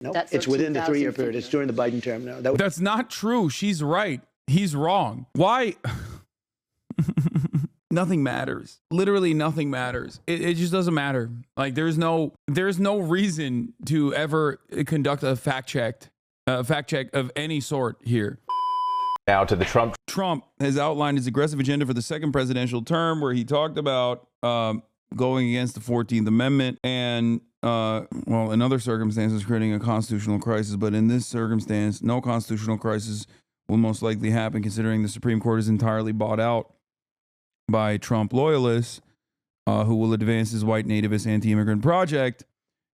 No, it's within the 3-year period. It's during the Biden term now. That's not true. She's right. He's wrong. Why? Nothing matters. Literally nothing matters. It just doesn't matter. Like there's no reason to ever conduct a fact check of any sort here. Now to the Trump. Trump has outlined his aggressive agenda for the second presidential term, where he talked about going against the 14th Amendment and, in other circumstances, creating a constitutional crisis. But in this circumstance, no constitutional crisis will most likely happen, considering the Supreme Court is entirely bought out by Trump loyalists who will advance his white nativist anti-immigrant project.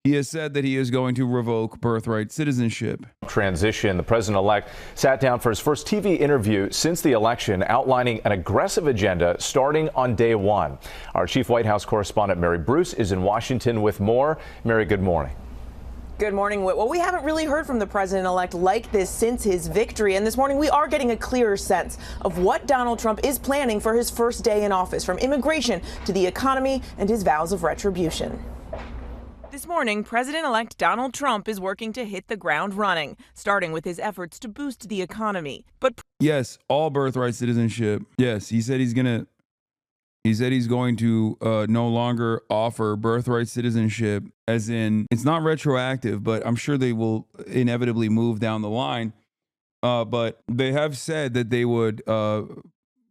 He has said that he is going to revoke birthright citizenship. Transition. The president-elect sat down for his first TV interview since the election, outlining an aggressive agenda starting on day one. Our chief White House correspondent, Mary Bruce, is in Washington with more. Mary, good morning. Good morning. Well, we haven't really heard from the president-elect like this since his victory. And this morning, we are getting a clearer sense of what Donald Trump is planning for his first day in office, from immigration to the economy and his vows of retribution. This morning, President-elect Donald Trump is working to hit the ground running, starting with his efforts to boost the economy. But yes, all birthright citizenship. Yes, he said he's going to no longer offer birthright citizenship, as in it's not retroactive, but I'm sure they will inevitably move down the line. But they have said that they would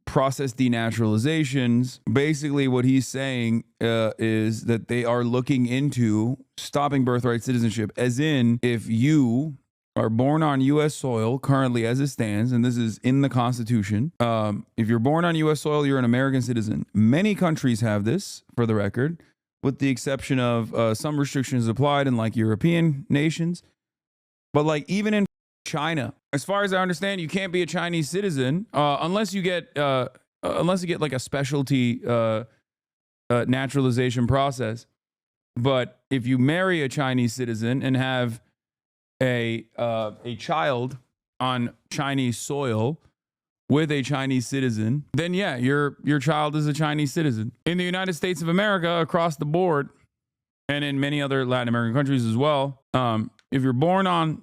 process denaturalizations. Basically, what he's saying is that they are looking into stopping birthright citizenship, as in if you are born on U.S. soil currently as it stands, and this is in the Constitution, if you're born on U.S. soil, you're an American citizen. Many countries have this, for the record, with the exception of some restrictions applied in like European nations. But like even in China, as far as I understand, you can't be a Chinese citizen unless you get like a specialty naturalization process. But if you marry a Chinese citizen and have a child on Chinese soil with a Chinese citizen, then yeah, your child is a Chinese citizen. In the United States of America, across the board, and in many other Latin American countries as well, if you're born on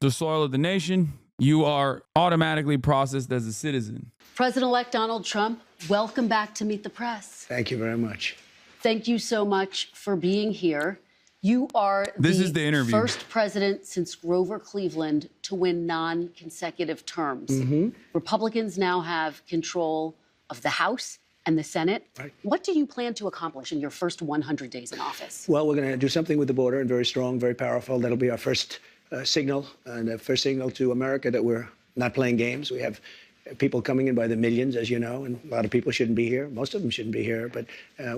the soil of the nation, you are automatically processed as a citizen. President-elect Donald Trump, welcome back to Meet the Press. Thank you very much. Thank you so much for being here. You are the first president since Grover Cleveland to win non-consecutive terms. Mm-hmm. Republicans now have control of the House and the Senate. Right. What do you plan to accomplish in your first 100 days in office? Well, we're going to do something with the border, and very strong, very powerful. That'll be our first signal, and a first signal to America that we're not playing games. We have people coming in by the millions, as you know, and a lot of people shouldn't be here. Most of them shouldn't be here, but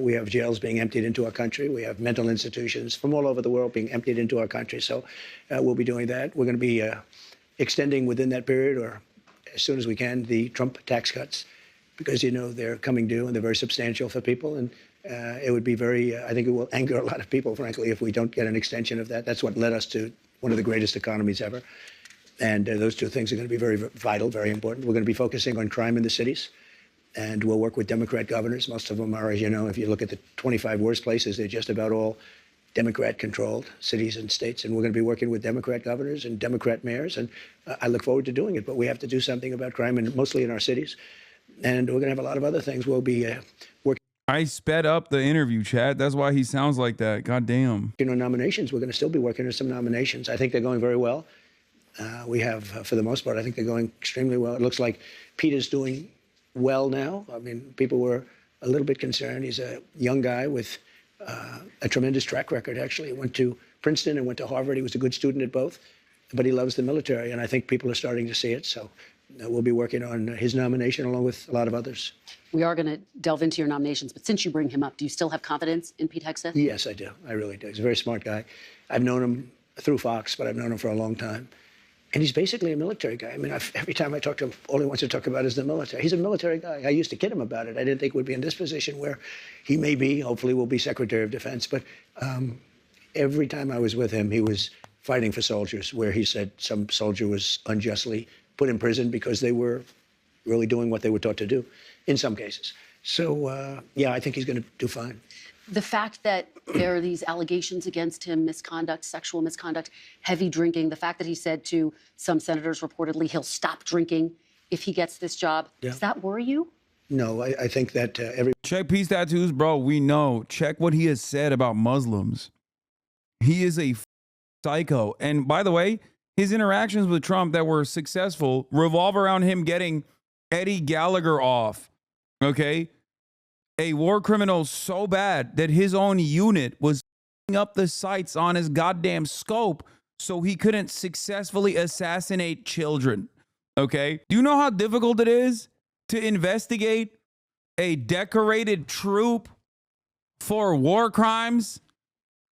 we have jails being emptied into our country. We have mental institutions from all over the world being emptied into our country. So we'll be doing that. We're going to be extending within that period, or as soon as we can, the Trump tax cuts, because, you know, they're coming due and they're very substantial for people. And it would be very, I think it will anger a lot of people, frankly, if we don't get an extension of that. That's what led us to one of the greatest economies ever. And those two things are going to be very vital, very important. We're going to be focusing on crime in the cities, and we'll work with Democrat governors. Most of them are, as you know, if you look at the 25 worst places, they're just about all Democrat-controlled cities and states. And we're going to be working with Democrat governors and Democrat mayors, and I look forward to doing it. But we have to do something about crime, and mostly in our cities. And we're going to have a lot of other things. We'll be working. I sped up the interview, Chad. That's why he sounds like that. God damn. You know, nominations. We're going to still be working on some nominations. I think they're going very well. We have, for the most part, I think they're going extremely well. It looks like Peter's doing well now. I mean, people were a little bit concerned. He's a young guy with a tremendous track record, actually. He went to Princeton and went to Harvard. He was a good student at both, but he loves the military, and I think people are starting to see it. So we'll be working on his nomination along with a lot of others. We are going to delve into your nominations, but since you bring him up, do you still have confidence in Pete Hegseth? Yes, I do. I really do. He's a very smart guy. I've known him through Fox, but I've known him for a long time. And he's basically a military guy. I mean, every time I talk to him, all he wants to talk about is the military. He's a military guy. I used to kid him about it. I didn't think we'd be in this position where he may be, hopefully will be Secretary of Defense. But every time I was with him, he was fighting for soldiers, where he said some soldier was unjustly put in prison because they were really doing what they were taught to do, in some cases. So, yeah, I think he's going to do fine. the fact that there are these allegations against him, misconduct, sexual misconduct, heavy drinking, the fact that he said to some senators reportedly he'll stop drinking if he gets this job, does that worry you? No, I think that every... Check peace tattoos, bro. We know. Check what he has said about Muslims. He is a psycho. And by the way, his interactions with Trump that were successful revolve around him getting Eddie Gallagher off. Okay? A war criminal so bad that his own unit was up the sights on his goddamn scope so he couldn't successfully assassinate children. Okay? Do you know how difficult it is to investigate a decorated troop for war crimes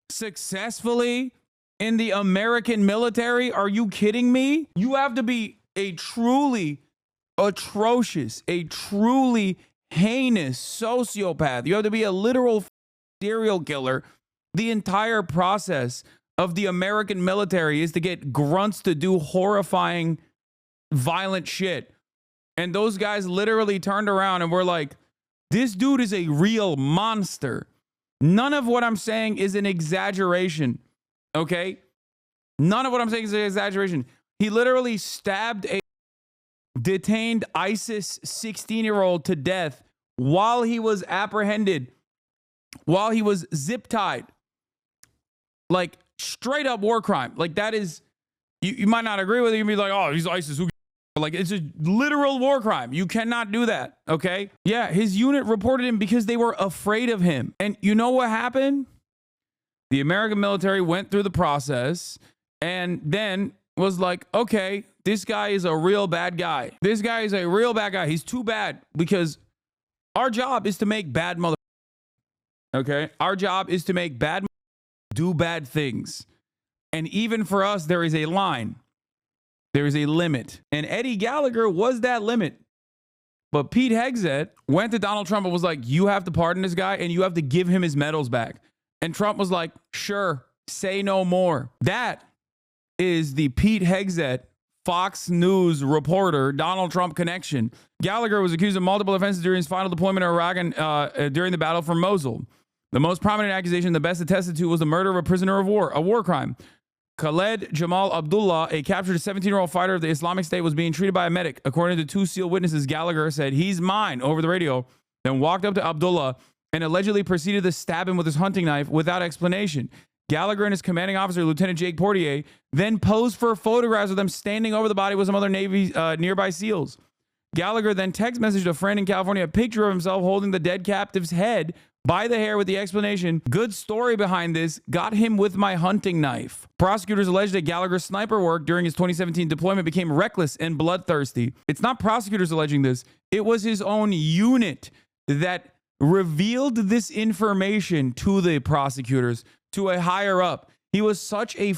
successfully in the American military? Are you kidding me? You have to be a truly atrocious, a truly heinous sociopath. You have to be a literal serial killer. The entire process of the American military is to get grunts to do horrifying, violent shit. And those guys literally turned around and were like, this dude is a real monster. None of what I'm saying is an exaggeration. Okay? None of what I'm saying is an exaggeration. He literally stabbed a detained ISIS 16-year-old to death while he was apprehended, while he was zip-tied. Like, straight up war crime. Like, that is, you might not agree with it. You'd be like, oh, he's ISIS. Who? Like, it's a literal war crime. You cannot do that, okay? Yeah, his unit reported him because they were afraid of him. And you know what happened? The American military went through the process and then was like, okay, this guy is a real bad guy. This guy is a real bad guy. He's too bad because our job is to make bad mother. Okay? Our job is to make bad do bad things. And even for us, there is a line. There is a limit. And Eddie Gallagher was that limit. But Pete Hegseth went to Donald Trump and was like, you have to pardon this guy and you have to give him his medals back. And Trump was like, sure, say no more. That is the Pete Hegseth, Fox News reporter, Donald Trump connection. Gallagher was accused of multiple offenses during his final deployment in Iraq and during the battle for Mosul. The most prominent accusation, the best attested to, was the murder of a prisoner of war, a war crime. Khaled Jamal Abdullah, a captured 17-year-old fighter of the Islamic State, was being treated by a medic. According to two SEAL witnesses, Gallagher said, he's mine, over the radio, then walked up to Abdullah and allegedly proceeded to stab him with his hunting knife without explanation. Gallagher and his commanding officer, Lieutenant Jake Portier, then posed for photographs of them standing over the body with some other Navy nearby SEALs. Gallagher then text messaged a friend in California a picture of himself holding the dead captive's head by the hair with the explanation, good story behind this, got him with my hunting knife. Prosecutors alleged that Gallagher's sniper work during his 2017 deployment became reckless and bloodthirsty. It's not prosecutors alleging this. It was his own unit that revealed this information to the prosecutors, to a higher up. He was such a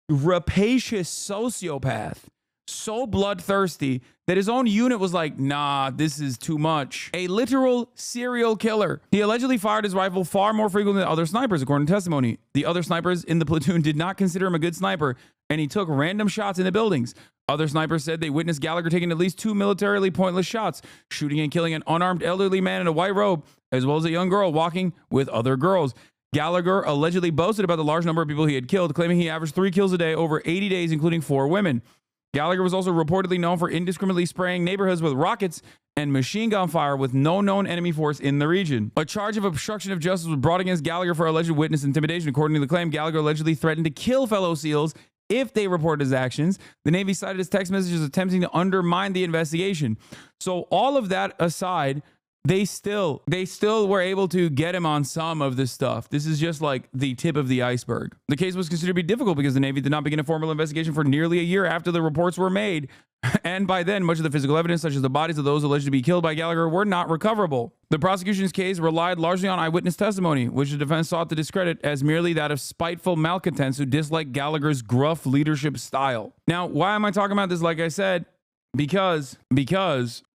rapacious sociopath, so bloodthirsty, that his own unit was like, nah, this is too much. A literal serial killer. He allegedly fired his rifle far more frequently than other snipers, according to testimony. The other snipers in the platoon did not consider him a good sniper, and he took random shots in the buildings. Other snipers said they witnessed Gallagher taking at least 2 militarily pointless shots, shooting and killing an unarmed elderly man in a white robe, as well as a young girl walking with other girls. Gallagher allegedly boasted about the large number of people he had killed, claiming he averaged 3 kills a day over 80 days, including 4 women. Gallagher was also reportedly known for indiscriminately spraying neighborhoods with rockets and machine gun fire with no known enemy force in the region. A charge of obstruction of justice was brought against Gallagher for alleged witness intimidation. According to the claim, Gallagher allegedly threatened to kill fellow SEALs if they reported his actions. The Navy cited his text messages attempting to undermine the investigation. So all of that aside, they still were able to get him on some of this stuff. This is just like the tip of the iceberg. The case was considered to be difficult because the Navy did not begin a formal investigation for nearly a year after the reports were made. And by then, much of the physical evidence, such as the bodies of those alleged to be killed by Gallagher, were not recoverable. The prosecution's case relied largely on eyewitness testimony, which the defense sought to discredit as merely that of spiteful malcontents who disliked Gallagher's gruff leadership style. Now, why am I talking about this? Like I said, because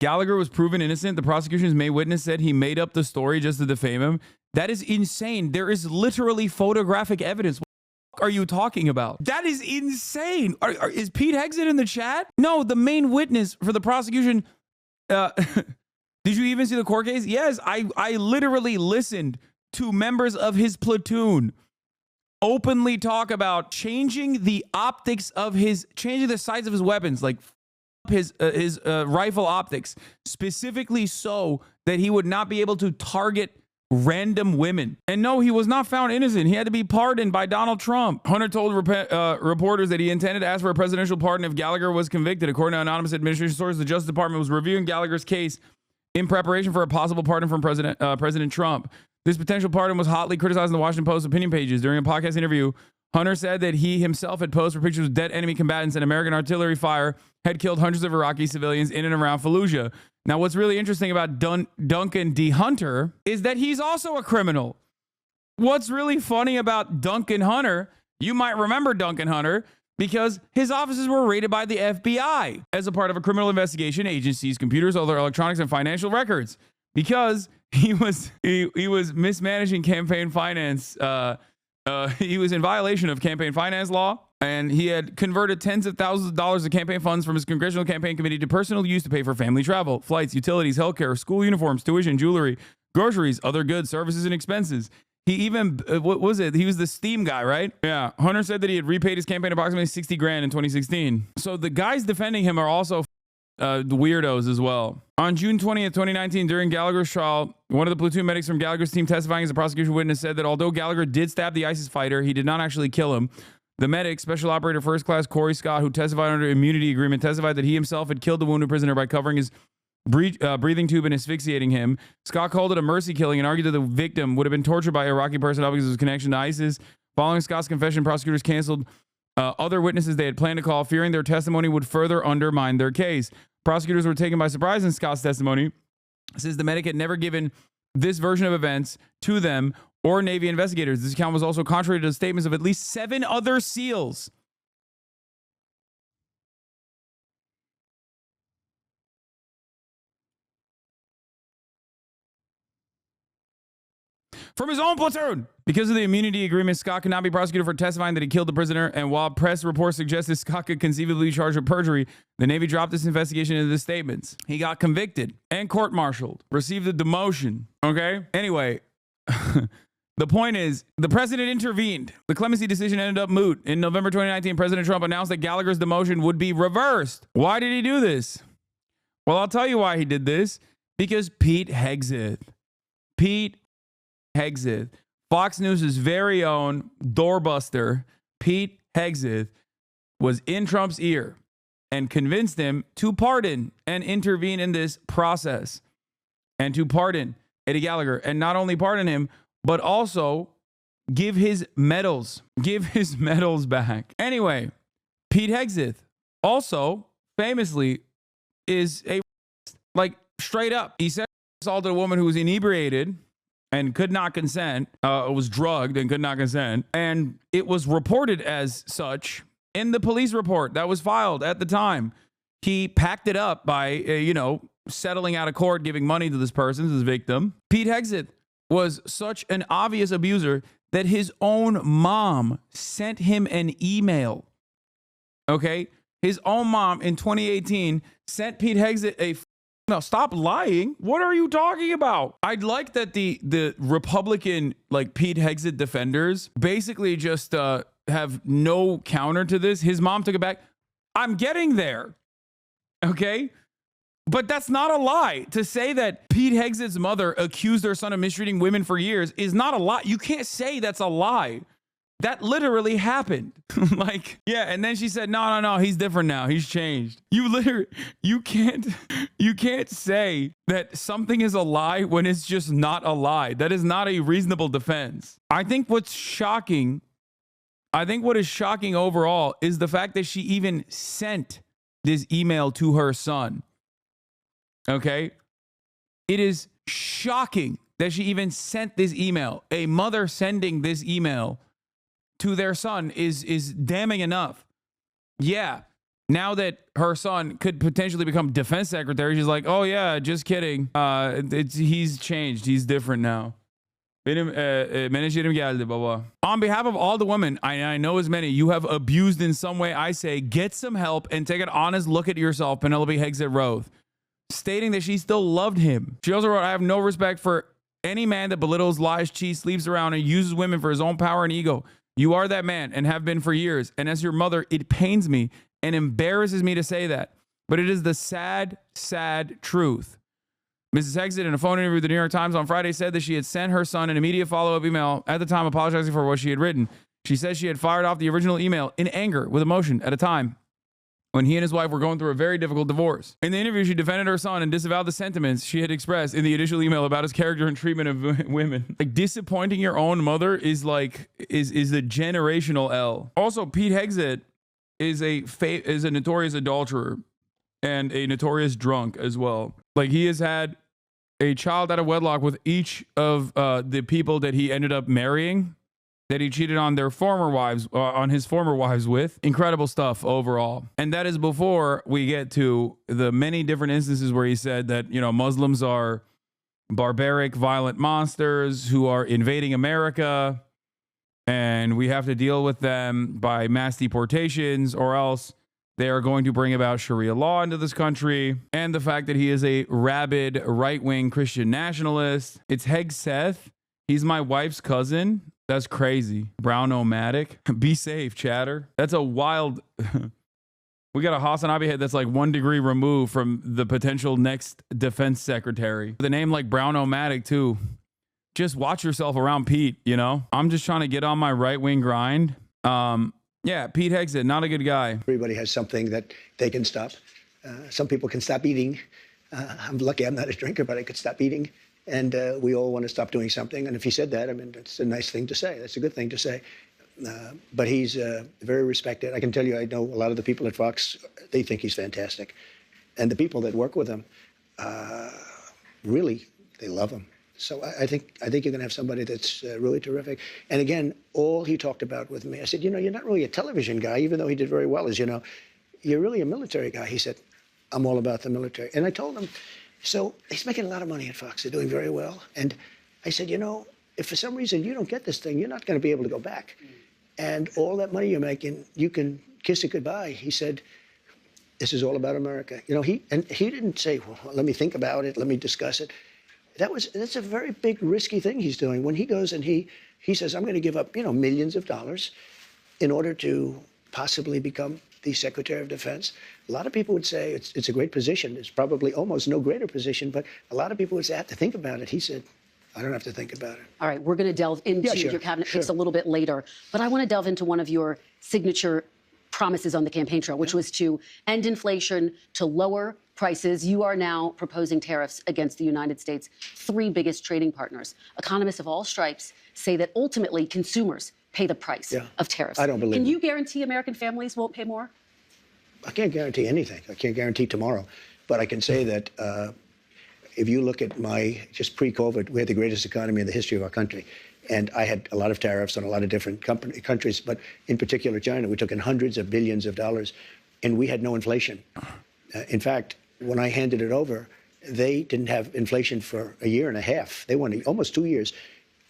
Gallagher was proven innocent. The prosecution's main witness said he made up the story just to defame him. That is insane. There is literally photographic evidence. What are you talking about? That is insane. Is Pete Hegseth in the chat? No, the main witness for the prosecution. Did you even see the court case? Yes, I literally listened to members of his platoon openly talk about changing the optics of changing the sights of his weapons, like his rifle optics, specifically so that he would not be able to target random women. And no, he was not found innocent. He had to be pardoned by Donald Trump. Hunter told reporters that he intended to ask for a presidential pardon if Gallagher was convicted. According to anonymous administration sources, the Justice Department was reviewing Gallagher's case in preparation for a possible pardon from President Trump. This potential pardon was hotly criticized in the Washington Post opinion pages. During a podcast interview, Hunter said that he himself had posed for pictures of dead enemy combatants and American artillery fire had killed hundreds of Iraqi civilians in and around Fallujah. Now, what's really interesting about Duncan D. Hunter is that he's also a criminal. What's really funny about Duncan Hunter, you might remember Duncan Hunter, because his offices were raided by the FBI as a part of a criminal investigation agency's computers, other electronics, and financial records, because he was mismanaging campaign finance. He was in violation of campaign finance law, and he had converted tens of thousands of dollars of campaign funds from his congressional campaign committee to personal use to pay for family travel, flights, utilities, healthcare, school uniforms, tuition, jewelry, groceries, other goods, services, and expenses. He even, what was it? He was the Steam guy, right? Yeah. Hunter said that he had repaid his campaign approximately $60,000 in 2016. So the guys defending him are also the weirdos as well. On June 20th, 2019, during Gallagher's trial, one of the platoon medics from Gallagher's team testifying as a prosecution witness said that although Gallagher did stab the ISIS fighter, he did not actually kill him. The medic, Special Operator First Class Corey Scott, who testified under immunity agreement, testified that he himself had killed the wounded prisoner by covering his breathing tube and asphyxiating him. Scott called it a mercy killing and argued that the victim would have been tortured by Iraqi personnel because of his connection to ISIS. Following Scott's confession, prosecutors canceled other witnesses they had planned to call, fearing their testimony would further undermine their case. Prosecutors were taken by surprise in Scott's testimony, since the medic had never given this version of events to them or Navy investigators. This account was also contrary to the statements of at least 7 other SEALs. From his own platoon. Because of the immunity agreement, Scott could not be prosecuted for testifying that he killed the prisoner, and while press reports suggested Scott could conceivably be charged with perjury, the Navy dropped this investigation into the statements. He got convicted and court-martialed, received a demotion, okay? Anyway, the point is, the president intervened. The clemency decision ended up moot. In November 2019, President Trump announced that Gallagher's demotion would be reversed. Why did he do this? Well, I'll tell you why he did this. Because Pete Hegseth, Fox News' very own doorbuster, Pete Hegseth, was in Trump's ear and convinced him to pardon and intervene in this process and to pardon Eddie Gallagher, and not only pardon him, but also give his medals back. Anyway, Pete Hegseth also famously is straight up. He said he assaulted a woman who was inebriated and could not consent, was drugged and could not consent. And it was reported as such in the police report that was filed at the time. He packed it up by, settling out of court, giving money to this person, this victim. Pete Hegseth was such an obvious abuser that his own mom sent him an email. Okay? His own mom in 2018 sent Pete Hegseth Now, stop lying. What are you talking about? I'd like that the Republican, Pete Hegseth defenders basically just have no counter to this. His mom took it back. I'm getting there. Okay? But that's not a lie. To say that Pete Hegseth's mother accused her son of mistreating women for years is not a lie. You can't say that's a lie. That literally happened. And then she said, no, he's different now. He's changed. You can't say that something is a lie when it's just not a lie. That is not a reasonable defense. I think what is shocking overall is the fact that she even sent this email to her son. Okay? It is shocking that she even sent this email. A mother sending this email to their son is damning enough. Yeah. Now that her son could potentially become defense secretary, she's like, oh yeah, just kidding. He's changed. He's different now. On behalf of all the women, I know as many you have abused in some way, I say, get some help and take an honest look at yourself, Penelope Hegseth wrote, stating that she still loved him. She also wrote, I have no respect for Any man that belittles, lies, cheats, sleeps around, and uses women for his own power and ego, you are that man and have been for years. And as your mother, it pains me and embarrasses me to say that. But it is the sad, sad truth. Mrs. Hegseth, in a phone interview with the New York Times on Friday, said that she had sent her son an immediate follow-up email at the time apologizing for what she had written. She says she had fired off the original email in anger with emotion at a time when he and his wife were going through a very difficult divorce. In the interview, she defended her son and disavowed the sentiments she had expressed in the initial email about his character and treatment of women. Like, disappointing your own mother is a generational L. Also, Pete Hegseth is a notorious adulterer and a notorious drunk as well. Like, he has had a child out of wedlock with each of the people that he ended up marrying, that he cheated on their former wives, on his former wives with. Incredible stuff overall. And that is before we get to the many different instances where he said that, you know, Muslims are barbaric, violent monsters who are invading America, and we have to deal with them by mass deportations, or else they are going to bring about Sharia law into this country. And the fact that he is a rabid right-wing Christian nationalist. It's Hegseth. He's my wife's cousin. That's crazy. Brown-o-matic. Be safe, chatter. That's a wild... We got a Hasanabi head that's like 1 degree removed from the potential next defense secretary. The name like Brown-o-matic too. Just watch yourself around Pete, you know? I'm just trying to get on my right-wing grind. Yeah, Pete Hegseth, not a good guy. Everybody has something that they can stop. Some people can stop eating. I'm lucky I'm not a drinker, but I could stop eating. And we all want to stop doing something. And if he said that, I mean, that's a nice thing to say. That's a good thing to say. But he's very respected. I can tell you, I know a lot of the people at Fox, they think he's fantastic. And the people that work with him, really, they love him. So I think you're going to have somebody that's really terrific. And again, all he talked about with me, I said, you know, you're not really a television guy, even though he did very well, as you know. You're really a military guy. He said, I'm all about the military. And I told him, so he's making a lot of money at Fox. They're doing very well. And I said, you know, if for some reason you don't get this thing, you're not going to be able to go back. And all that money you're making, you can kiss it goodbye. He said, this is all about America. You know, he didn't say, well, let me think about it. Let me discuss it. That's a very big, risky thing he's doing. When he goes and he says, I'm going to give up, you know, millions of dollars in order to possibly become the Secretary of Defense. A lot of people would say it's a great position. It's probably almost no greater position, but a lot of people would say, I have to think about it. He said, I don't have to think about it. All right, we're going to delve into your cabinet picks a little bit later, but I want to delve into one of your signature promises on the campaign trail, which was to end inflation, to lower prices. You are now proposing tariffs against the United States' 3 biggest trading partners. Economists of all stripes say that ultimately consumers pay the price of tariffs. I don't believe Can you guarantee American families won't pay more? I can't guarantee anything. I can't guarantee tomorrow. But I can say that if you look at just pre-COVID, we had the greatest economy in the history of our country. And I had a lot of tariffs on a lot of different countries, but in particular China. We took in hundreds of billions of dollars, and we had no inflation. In fact, when I handed it over, they didn't have inflation for a year and a half. They went almost 2 years,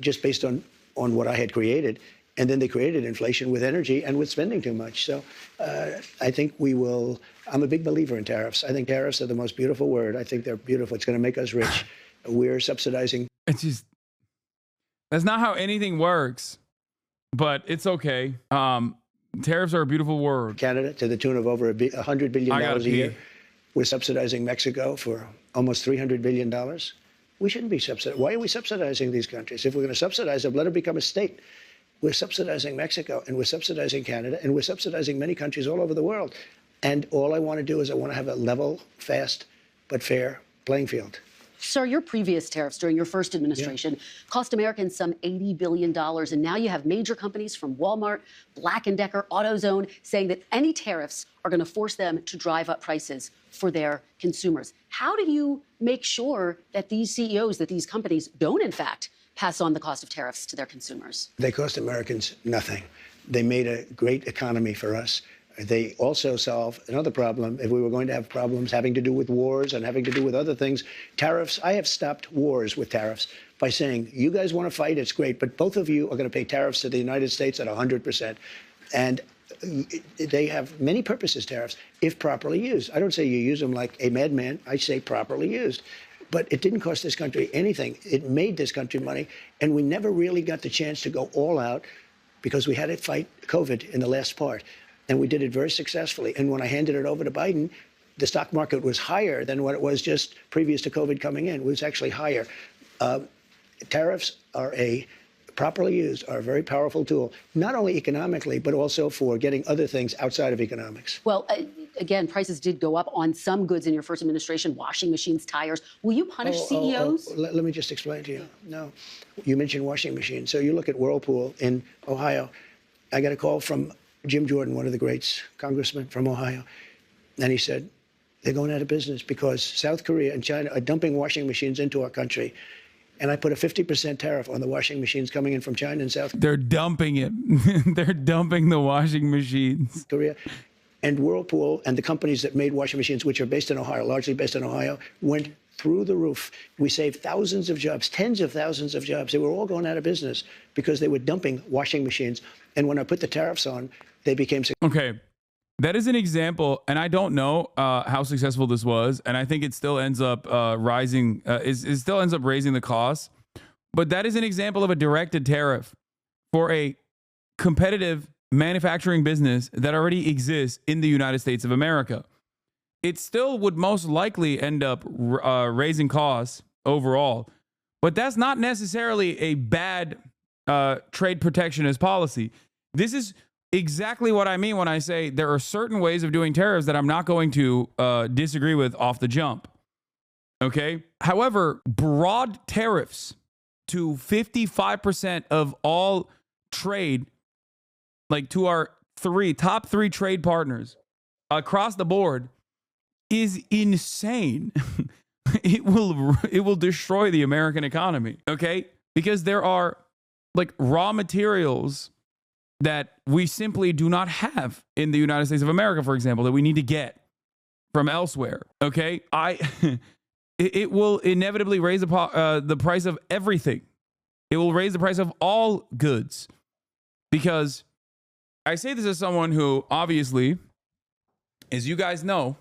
just based on what I had created. And then they created inflation with energy and with spending too much. So I think we will. I'm a big believer in tariffs. I think tariffs are the most beautiful word. I think they're beautiful. It's going to make us rich. We're subsidizing. It's just, that's not how anything works, but it's okay. Tariffs are a beautiful word. Canada to the tune of over $100 billion a year. We're subsidizing Mexico for almost $300 billion. We shouldn't be subsidizing. Why are we subsidizing these countries? If we're going to subsidize them, let it become a state. We're subsidizing Mexico, and we're subsidizing Canada, and we're subsidizing many countries all over the world. And all I want to do is I want to have a level, fast, but fair playing field. Sir, your previous tariffs during your first administration cost Americans some $80 billion. And now you have major companies from Walmart, Black & Decker, AutoZone saying that any tariffs are going to force them to drive up prices for their consumers. How do you make sure that these CEOs, that these companies don't, in fact, pass on the cost of tariffs to their consumers? They cost Americans nothing. They made a great economy for us. They also solve another problem. If we were going to have problems having to do with wars and having to do with other things, tariffs, I have stopped wars with tariffs by saying, you guys want to fight, it's great, but both of you are going to pay tariffs to the United States at 100%. And they have many purposes, tariffs, if properly used. I don't say you use them like a madman. I say properly used. but it didn't cost this country anything. It made this country money, and we never really got the chance to go all out because we had to fight COVID in the last part, and we did it very successfully. And when I handed it over to Biden, the stock market was higher than what it was just previous to COVID coming in. It was actually higher. Tariffs are properly used, are a very powerful tool, not only economically, but also for getting other things outside of economics. Well, again, prices did go up on some goods in your first administration, washing machines, tires. Will you punish CEOs? Let me just explain to you. No. You mentioned washing machines. So you look at Whirlpool in Ohio. I got a call from Jim Jordan, one of the greats, congressman from Ohio. And he said, they're going out of business because South Korea and China are dumping washing machines into our country. And I put a 50% tariff on the washing machines coming in from China and South Korea. They're dumping it. They're dumping the washing machines. Korea. And Whirlpool and the companies that made washing machines, which are based in Ohio, largely based in Ohio, went through the roof. We saved thousands of jobs, tens of thousands of jobs. They were all going out of business because they were dumping washing machines. And when I put the tariffs on, they became okay. That is an example, and I don't know how successful this was, and I think it still ends up rising. It still ends up raising the cost, but that is an example of a directed tariff for a competitive manufacturing business that already exists in the United States of America. It still would most likely end up raising costs overall, but that's not necessarily a bad trade protectionist policy. This is exactly what I mean when I say there are certain ways of doing tariffs that I'm not going to disagree with off the jump. Okay. However, broad tariffs to 55% of all trade, like to our top three trade partners across the board, is insane. It will destroy the American economy. Okay. Because there are like raw materials that we simply do not have in the United States of America, for example, that we need to get from elsewhere. Okay, it will inevitably raise the price of everything. It will raise the price of all goods, because I say this as someone who obviously, as you guys know,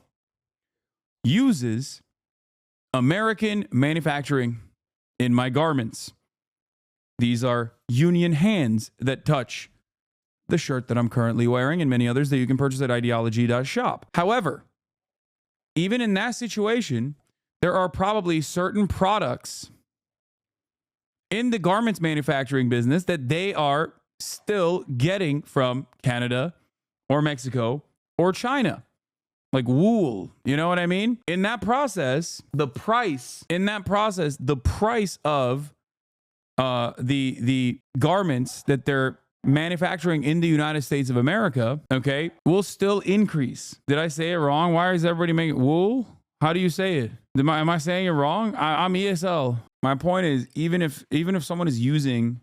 uses American manufacturing in my garments. These are union hands that touch the shirt that I'm currently wearing and many others that you can purchase at ideology.shop. However, even in that situation, there are probably certain products in the garments manufacturing business that they are still getting from Canada or Mexico or China, like wool. You know what I mean? In that process, the price of the garments that they're manufacturing in the United States of America, okay, will still increase. Did I say it wrong? Why is everybody making wool? How do you say it? Am I saying it wrong? I'm ESL. My point is, even if someone is using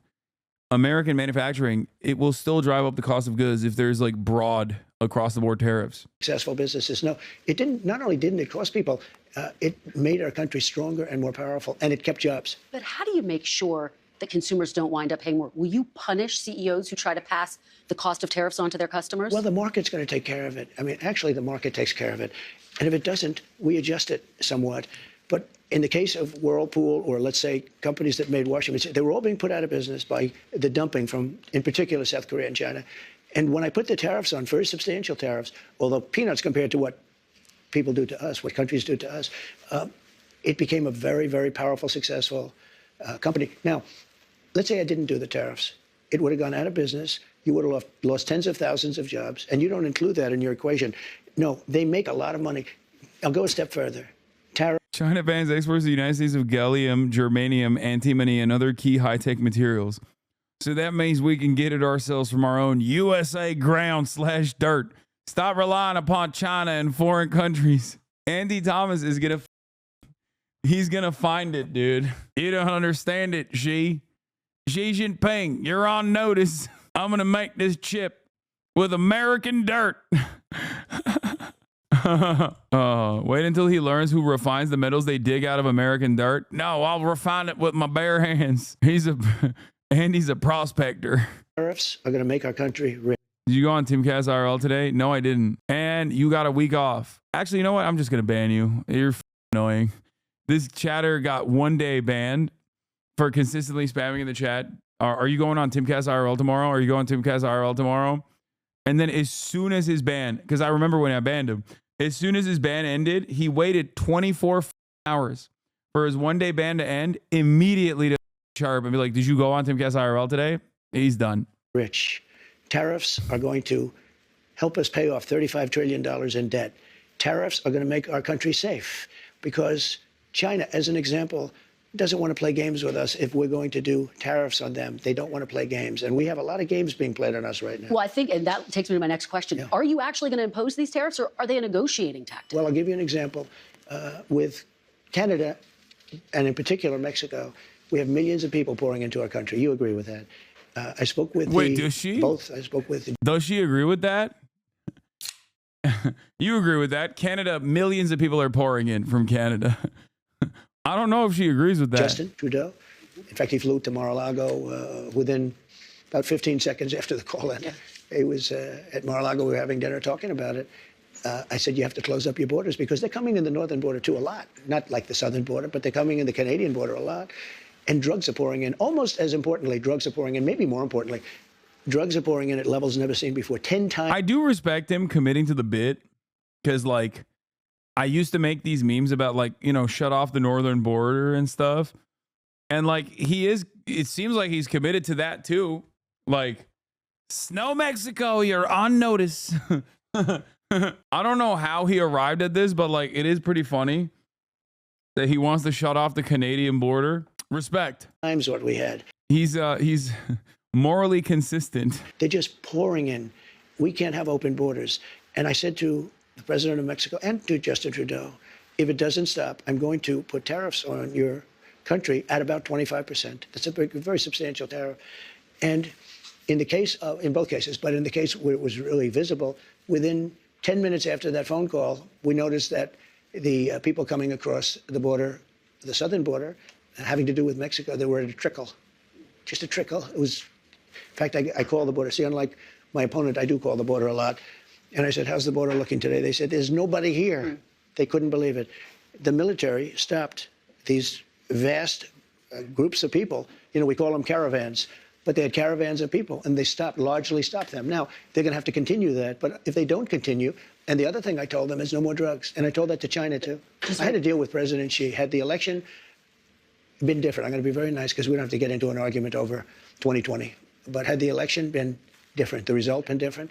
American manufacturing, it will still drive up the cost of goods if there's like broad across the board tariffs. Successful businesses. No, it didn't. Not only didn't it cost people, it made our country stronger and more powerful, and it kept jobs. But how do you make sure that consumers don't wind up paying more? Will you punish CEOs who try to pass the cost of tariffs on to their customers? Well, the market's going to take care of it. I mean, actually, the market takes care of it. And if it doesn't, we adjust it somewhat. But in the case of Whirlpool, or let's say companies that made washing machines, they were all being put out of business by the dumping from, in particular, South Korea and China. And when I put the tariffs on, very substantial tariffs, although peanuts compared to what people do to us, what countries do to us, it became a very, very powerful, successful company. Now, let's say I didn't do the tariffs. It would have gone out of business. You would have lost tens of thousands of jobs. And you don't include that in your equation. No, they make a lot of money. I'll go a step further. China bans exports to the United States of gallium, germanium, antimony, and other key high-tech materials. So that means we can get it ourselves from our own USA ground/dirt. Stop relying upon China and foreign countries. Andy Thomas is he's gonna find it, dude. You don't understand it, Xi Jinping, you're on notice. I'm gonna make this chip with American dirt. Wait until he learns who refines the metals they dig out of American dirt. No, I'll refine it with my bare hands. He's a prospector. Tariffs are going to make our country rich. Did you go on Timcast IRL today? No, I didn't. And you got a week off. Actually, you know what? I'm just going to ban you. You're annoying. this chatter got 1 day banned for consistently spamming in the chat. Are you going on Timcast IRL tomorrow? Are you going Timcast IRL tomorrow? And then as soon as his ban, because I remember when I banned him, as soon as his ban ended, he waited 24 hours for his 1 day ban to end, immediately to chirp and be like, did you go on Timcast IRL today? He's done. Rich. Tariffs are going to help us pay off $35 trillion in debt. Tariffs are going to make our country safe because China, as an example, doesn't want to play games with us if we're going to do tariffs on them. They don't want to play games. And we have a lot of games being played on us right now. Well, I think, and that takes me to my next question. Yeah. Are you actually going to impose these tariffs, or are they a negotiating tactic? Well, I'll give you an example. With Canada, and in particular Mexico, we have millions of people pouring into our country. You agree with that? I spoke with does she? Both. I spoke with. Does she agree with that? You agree with that? Canada, millions of people are pouring in from Canada. I don't know if she agrees with that. Justin Trudeau. In fact, he flew to Mar-a-Lago within about 15 seconds after the call ended. Yeah. He was at Mar-a-Lago. We were having dinner talking about it. I said, you have to close up your borders because they're coming in the northern border, too, a lot. Not like the southern border, but they're coming in the Canadian border a lot. And drugs are pouring in. Almost as importantly, drugs are pouring in, maybe more importantly, drugs are pouring in at levels never seen before, 10 times. I do respect him committing to the bit because, like, I used to make these memes about, like, you know, shut off the northern border and stuff. And, like, it seems like he's committed to that, too. Like, Snow Mexico, you're on notice. I don't know how he arrived at this, but, like, it is pretty funny that he wants to shut off the Canadian border. Respect. Times what we had. He's morally consistent. They're just pouring in. We can't have open borders. And I said to the president of Mexico and to Justin Trudeau, if it doesn't stop, I'm going to put tariffs on your country at about 25%. That's a very substantial tariff. And in both cases, but in the case where it was really visible, within 10 minutes after that phone call, we noticed that the people coming across the border, the southern border, having to do with Mexico, they were at a trickle, just a trickle. It was, in fact, I called the border. See, unlike my opponent, I do call the border a lot. And I said, how's the border looking today? They said, there's nobody here. They couldn't believe it. The military stopped these vast groups of people. You know, we call them caravans, but they had caravans of people, and they largely stopped them. Now, they're going to have to continue that, but if they don't continue, and the other thing I told them is no more drugs, and I told that to China, too. I had to deal with President Xi. Had the election been different, I'm going to be very nice because we don't have to get into an argument over 2020, but had the election been different, the result been different,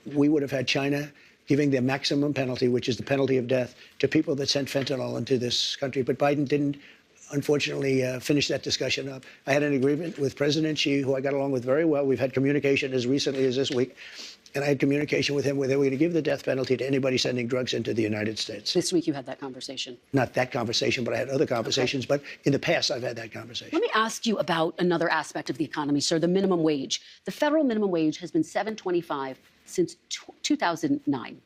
we would have had China giving the maximum penalty, which is the penalty of death, to people that sent fentanyl into this country. But Biden didn't, unfortunately, finish that discussion up. I had an agreement with President Xi, who I got along with very well. We've had communication as recently as this week. And I had communication with him where they were going to give the death penalty to anybody sending drugs into the United States. This week you had that conversation. Not that conversation, but I had other conversations. Okay. But in the past, I've had that conversation. Let me ask you about another aspect of the economy, sir, the minimum wage. The federal minimum wage has been $7.25 since 2009.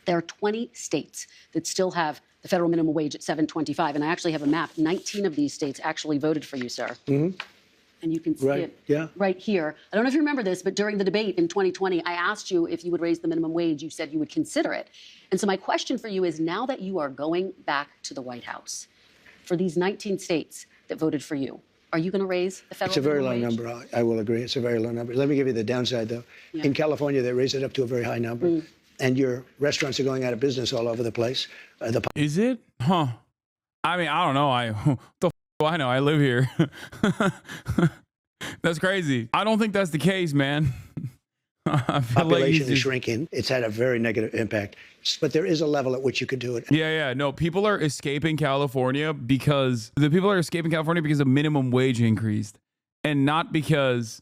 There are 20 states that still have the federal minimum wage at $7.25. And I actually have a map. 19 of these states actually voted for you, sir. Mm-hmm. And you can see it right here. I don't know if you remember this, but during the debate in 2020, I asked you if you would raise the minimum wage. You said you would consider it. And so my question for you is, now that you are going back to the White House, for these 19 states that voted for you, are you going to raise the federal minimum wage? It's a very low number. I will agree. It's a very low number. Let me give you the downside, though. Yeah. In California, they raised it up to a very high number. And your restaurants are going out of business all over the place. Is it? Huh. I mean, I don't know. I know. I live here. That's crazy. I don't think that's the case, man. Population is shrinking. It's had a very negative impact. But there is a level at which you could do it. Yeah. No, people are escaping California because the minimum wage increased, and not because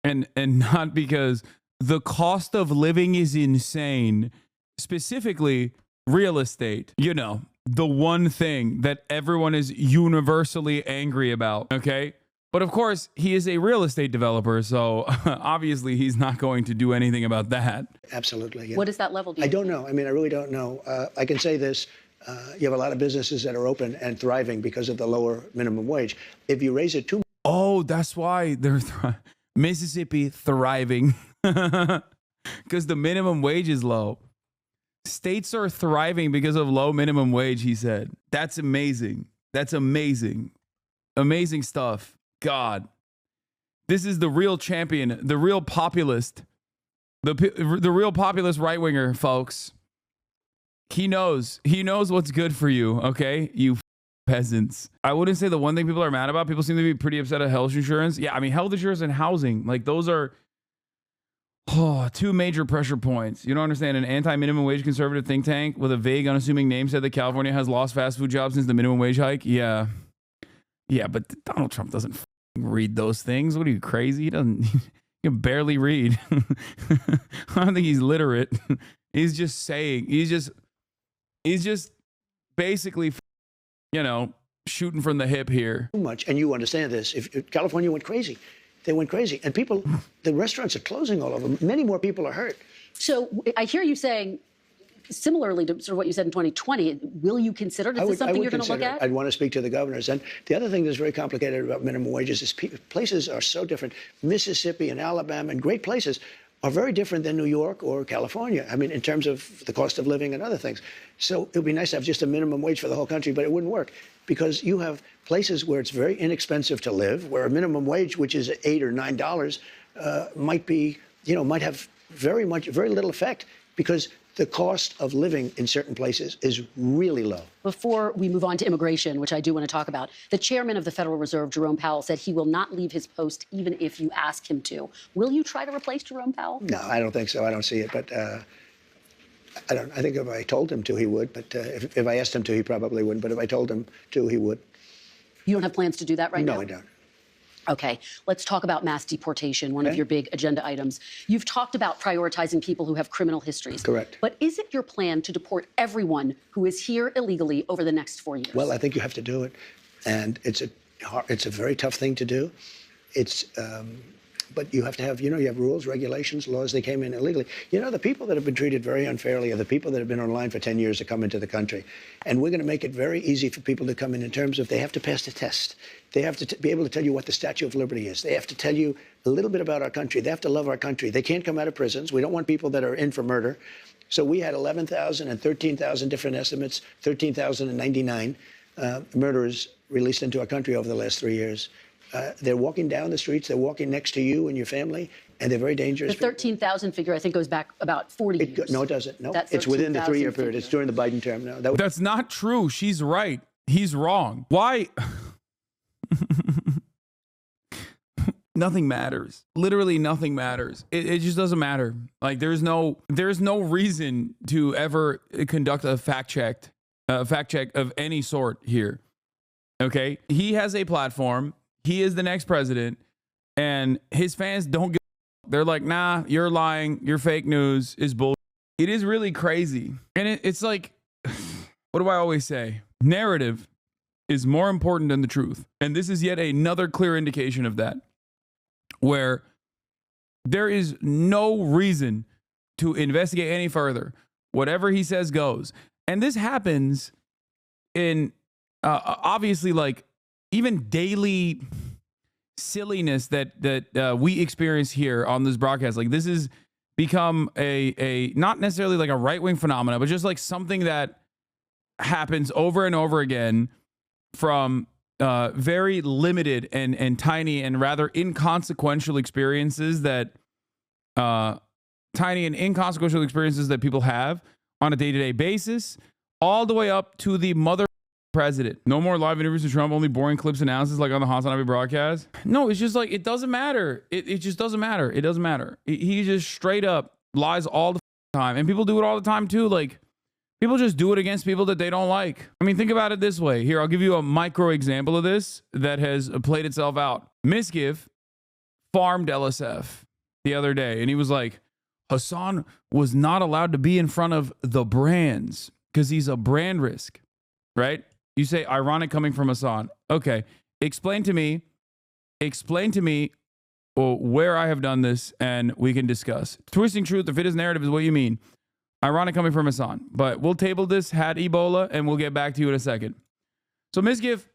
the cost of living is insane. Specifically, real estate. You know, the one thing that everyone is universally angry about, okay? But of course, he is a real estate developer, so obviously he's not going to do anything about that. Absolutely. Yeah. What is that level? I don't know. I mean, I really don't know. I can say this. You have a lot of businesses that are open and thriving because of the lower minimum wage. If you raise it too much. Oh, that's why they're Mississippi thriving because the minimum wage is low. States are thriving because of low minimum wage, he said. That's amazing. That's amazing. Amazing stuff. God. This is the real champion, the real populist, the real populist right-winger, folks. He knows what's good for you, okay? You peasants. I wouldn't say the one thing people are mad about. People seem to be pretty upset at health insurance. Yeah, I mean, health insurance and housing, like those are two major pressure points. You don't understand. An anti-minimum wage conservative think tank with a vague, unassuming name said that California has lost fast food jobs since the minimum wage hike. Yeah, but Donald Trump doesn't read those things. What are you, crazy? He doesn't. He can barely read. I don't think he's literate. He's just saying. He's just basically, shooting from the hip here. Too much, and you understand this. If California went crazy, they went crazy, and people, the restaurants are closing all over. Many more people are hurt. So I hear you saying, similarly to sort of what you said in 2020, will you consider it? Is this something you're going to look at? I'd want to speak to the governors. And the other thing that's very complicated about minimum wages is places are so different. Mississippi and Alabama and great places are very different than New York or California. I mean, in terms of the cost of living and other things. So it would be nice to have just a minimum wage for the whole country, but it wouldn't work because you have places where it's very inexpensive to live, where a minimum wage, which is $8 or $9, might have very little effect because the cost of living in certain places is really low. Before we move on to immigration, which I do want to talk about, the chairman of the Federal Reserve, Jerome Powell, said he will not leave his post even if you ask him to. Will you try to replace Jerome Powell? No, I don't think so. I don't see it. But I think if I told him to, he would. But if I asked him to, he probably wouldn't. But if I told him to, he would. You don't have plans to do that right now? No, I don't. Okay, let's talk about mass deportation, one of your big agenda items. You've talked about prioritizing people who have criminal histories. Correct. But is it your plan to deport everyone who is here illegally over the next 4 years? Well, I think you have to do it. And it's a very tough thing to do. But you have to have, you have rules, regulations, laws. They came in illegally. The people that have been treated very unfairly are the people that have been online for 10 years to come into the country. And we're going to make it very easy for people to come in terms of they have to pass the test. They have to be able to tell you what the Statue of Liberty is. They have to tell you a little bit about our country. They have to love our country. They can't come out of prisons. We don't want people that are in for murder. So we had 11,000 and 13,000 different estimates, 13,099 murderers released into our country over the last 3 years. They're walking down the streets. They're walking next to you and your family, and they're very dangerous. The 13,000 figure, I think, goes back about 40 years. No, it doesn't. No, it's within the 3-year period. It's during the Biden term. No, that's not true. She's right. He's wrong. Why? Nothing matters. Literally nothing matters. It just doesn't matter. Like there's no reason to ever conduct a fact check of any sort here. Okay, he has a platform. He is the next president, and his fans don't give a. They're like, nah, you're lying. Your fake news is bull. It is really crazy. And it's like, what do I always say? Narrative is more important than the truth. And this is yet another clear indication of that, where there is no reason to investigate any further. Whatever he says goes. And this happens in, obviously, like, even daily silliness that we experience here on this broadcast. Like this has become a not necessarily like a right-wing phenomena, but just like something that happens over and over again from very limited and tiny and rather inconsequential experiences that people have on a day-to-day basis, all the way up to the mother president. No more live interviews with Trump, only boring clips and analysis like on the Hasanabi broadcast. No, it's just like, it doesn't matter. It just doesn't matter. It doesn't matter. He just straight up lies all the time. And people do it all the time too. Like, people just do it against people that they don't like. I mean, think about it this way. Here, I'll give you a micro example of this that has played itself out. Misgiv farmed LSF the other day, and he was like, Hassan was not allowed to be in front of the brands because he's a brand risk, right? You say ironic coming from Hassan. Okay, explain to me where I have done this, and we can discuss. Twisting truth, if it is narrative, is what you mean. Ironic coming from Hassan. But we'll table this, had Ebola, and we'll get back to you in a second. So Misgiv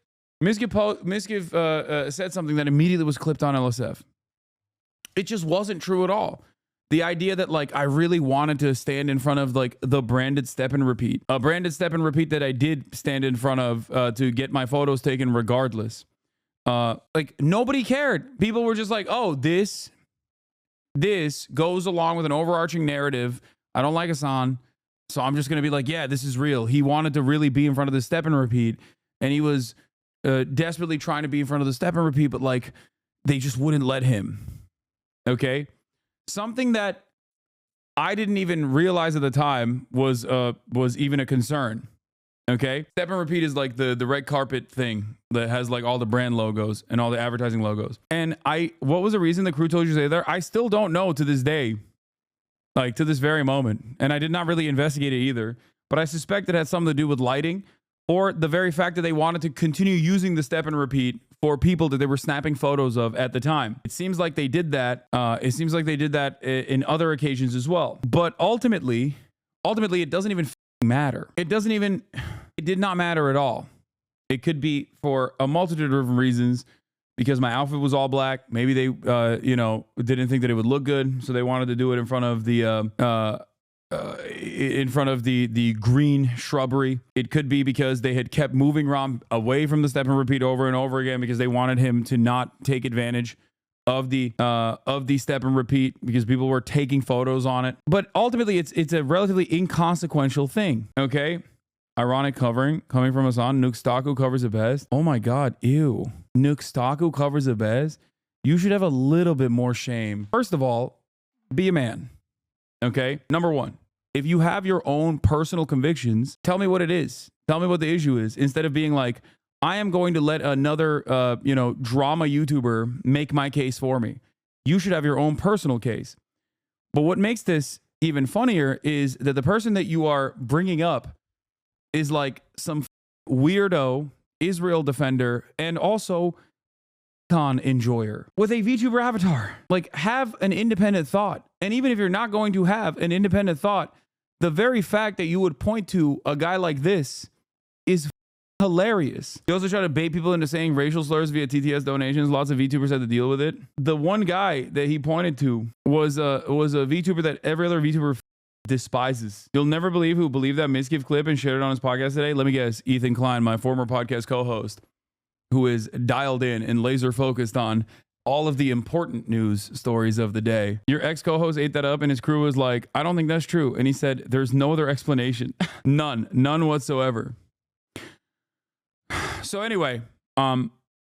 said something that immediately was clipped on LSF. It just wasn't true at all. The idea that like I really wanted to stand in front of like the branded step and repeat, a branded step and repeat that I did stand in front of to get my photos taken regardless. Like nobody cared. People were just like, oh, this goes along with an overarching narrative. I don't like Hassan, so I'm just going to be like, yeah, this is real. He wanted to really be in front of the step and repeat, and he was desperately trying to be in front of the step and repeat, but like they just wouldn't let him. Okay? Something that I didn't even realize at the time was even a concern. Okay, step and repeat is like the red carpet thing that has like all the brand logos and all the advertising logos. And what was the reason the crew told you to stay there? I still don't know to this day, like to this very moment. And I did not really investigate it either. But I suspect it had something to do with lighting, or the very fact that they wanted to continue using the step and repeat for people that they were snapping photos of at the time. It seems like they did that. It seems like they did that in other occasions as well. But ultimately, it doesn't even matter. It did not matter at all. It could be for a multitude of reasons, because my outfit was all black. Maybe they, didn't think that it would look good, so they wanted to do it in front of the green shrubbery. It could be because they had kept moving Rom away from the step and repeat over and over again because they wanted him to not take advantage of the step and repeat because people were taking photos on it. But ultimately, it's a relatively inconsequential thing. Okay, ironic covering coming from Hassan. Nuxtaku covers it best. Oh my God, ew. Nuxtaku covers it best. You should have a little bit more shame. First of all, be a man. Okay, number one, if you have your own personal convictions, tell me what it is. Tell me what the issue is, instead of being like, I am going to let another, drama YouTuber make my case for me. You should have your own personal case. But what makes this even funnier is that the person that you are bringing up is like some weirdo Israel defender and also con enjoyer with a VTuber avatar. Like, have an independent thought. And even if you're not going to have an independent thought, the very fact that you would point to a guy like this is hilarious. He also tried to bait people into saying racial slurs via TTS donations. Lots of VTubers had to deal with it. The one guy that he pointed to was a VTuber that every other VTuber despises. You'll never believe who believed that misgive clip and shared it on his podcast today. Let me guess, Ethan Klein, my former podcast co-host, who is dialed in and laser focused on all of the important news stories of the day. Your ex-co-host ate that up and his crew was like, I don't think that's true. And he said, there's no other explanation. None whatsoever. So anyway,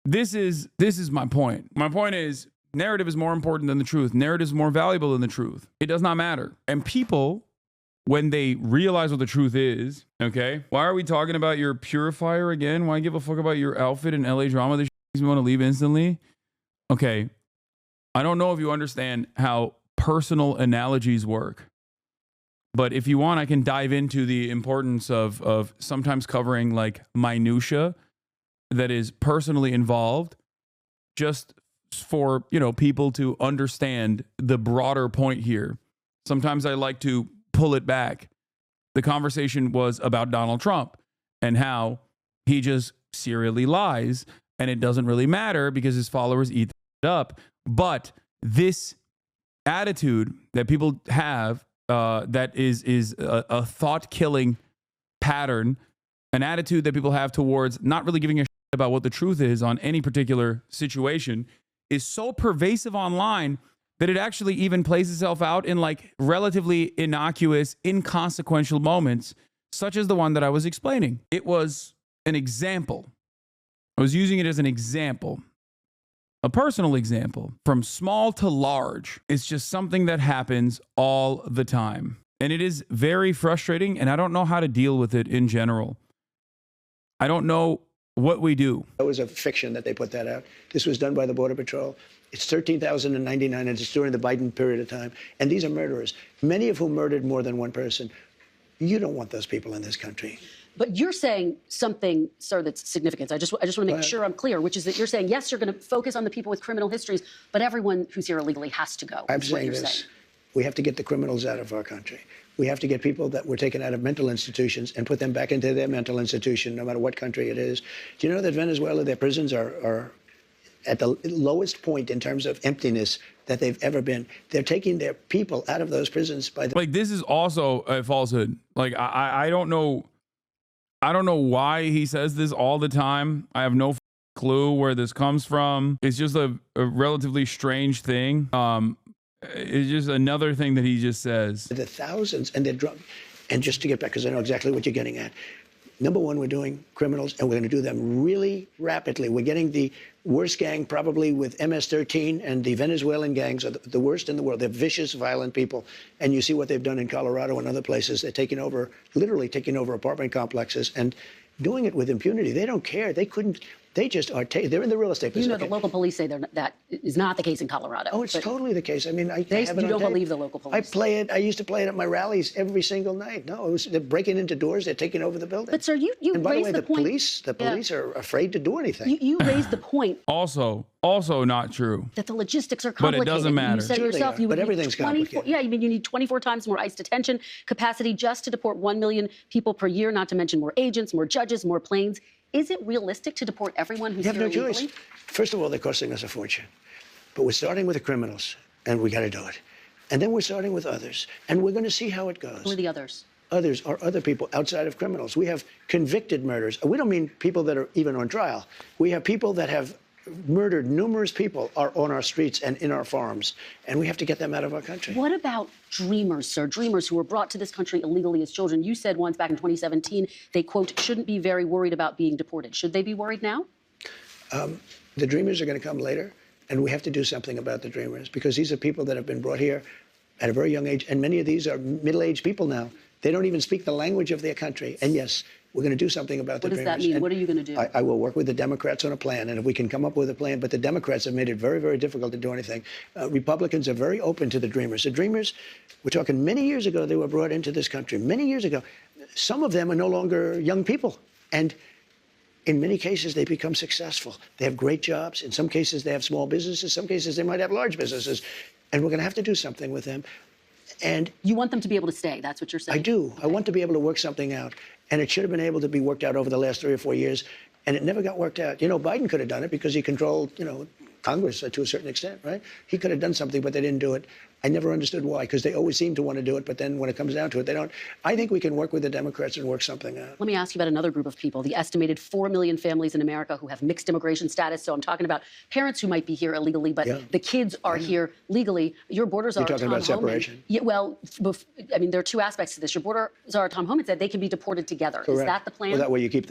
this is my point. My point is, narrative is more important than the truth. Narrative is more valuable than the truth. It does not matter. And people, when they realize what the truth is, okay, why are we talking about your purifier again? Why give a fuck about your outfit in LA drama? This makes me want to leave instantly. Okay, I don't know if you understand how personal analogies work, but if you want, I can dive into the importance of sometimes covering like minutia that is personally involved, just for, people to understand the broader point here. Sometimes I like to pull it back. The conversation was about Donald Trump and how he just serially lies, and it doesn't really matter because his followers eat it up. But this attitude that people have, that is a thought-killing pattern, an attitude that people have towards not really giving a shit about what the truth is on any particular situation, is so pervasive online that it actually even plays itself out in like relatively innocuous, inconsequential moments, such as the one that I was explaining. It was an example. I was using it as an example, a personal example. From small to large, it's just something that happens all the time. And it is very frustrating, and I don't know how to deal with it in general. I don't know what we do. That was a fiction that they put that out. This was done by the Border Patrol. It's 13,099, and it's during the Biden period of time. And these are murderers, many of whom murdered more than one person. You don't want those people in this country. But you're saying something, sir, that's significant. I just want to make sure I'm clear, which is that you're saying, yes, you're going to focus on the people with criminal histories, but everyone who's here illegally has to go. I'm saying this. We have to get the criminals out of our country. We have to get people that were taken out of mental institutions and put them back into their mental institution, no matter what country it is. Do you know that Venezuela, their prisons are at the lowest point in terms of emptiness that they've ever been. They're taking their people out of those prisons by the. Like, this is also a falsehood. Like, I don't know. I don't know why he says this all the time. I have no clue where this comes from. It's just a relatively strange thing. It's just another thing that he just says. The thousands, and they're drunk. And just to get back, because I know exactly what you're getting at. Number one, we're doing criminals, and we're going to do them really rapidly. We're getting the worst gang probably with MS-13, and the Venezuelan gangs are the worst in the world. They're vicious, violent people. And you see what they've done in Colorado and other places. They're taking over, literally taking over apartment complexes and doing it with impunity. They don't care. They couldn't. They just are. They're in the real estate business. You know, the local police say that is not the case in Colorado. Oh, it's totally the case. I mean, I have it on you don't tape. believe the local police. I play it. I used to play it at my rallies every single night. No, they're breaking into doors. They're taking over the building. But sir, you and by the raised way, the point. The police are afraid to do anything. You raised the point. Also not true. That the logistics are But complicated. it doesn't matter. You said Sure yourself, they are, you would but need everything's 24 complicated. Yeah, you mean you need 24 times more ICE detention capacity just to deport 1 million people per year, not to mention more agents, more judges, more planes. Is it realistic to deport everyone who's You have here no choice. illegally? First of all, they're costing us a fortune. But we're starting with the criminals, and we got to do it. And then we're starting with others, and we're going to see how it goes. Who are the others? Others are other people outside of criminals. We have convicted murders. We don't mean people that are even on trial. We have people that have murdered numerous people are on our streets and in our farms, and we have to get them out of our country. What about dreamers, sir? Dreamers who were brought to this country illegally as children. You said once back in 2017, they, quote, shouldn't be very worried about being deported. Should they be worried now? The dreamers are going to come later, and we have to do something about the dreamers because these are people that have been brought here at a very young age, and many of these are middle-aged people now. They don't even speak the language of their country. And yes, we're going to do something about the dreamers. What does that mean? What are you going to do? I will work with the Democrats on a plan, and if we can come up with a plan, but the Democrats have made it very, very difficult to do anything. Republicans are very open to the dreamers. The dreamers, we're talking many years ago, they were brought into this country, many years ago. Some of them are no longer young people, and in many cases, they become successful. They have great jobs. In some cases, they have small businesses. Some cases, they might have large businesses, and we're going to have to do something with them. And you want them to be able to stay. That's what you're saying. I do. Okay. I want to be able to work something out. And it should have been able to be worked out over the last 3 or 4 years. And it never got worked out. You know, Biden could have done it because he controlled, Congress to a certain extent, right? He could have done something, but they didn't do it. I never understood why, because they always seem to want to do it. But then when it comes down to it, they don't. I think we can work with the Democrats and work something out. Let me ask you about another group of people, the estimated 4 million families in America who have mixed immigration status. So I'm talking about parents who might be here illegally, but the kids are here legally. Your borders are You're talking about separation? Yeah, well, I mean, there are two aspects to this. Your borders are, Tom Homan said, they can be deported together. Correct. Is that the plan? Well, that way you keep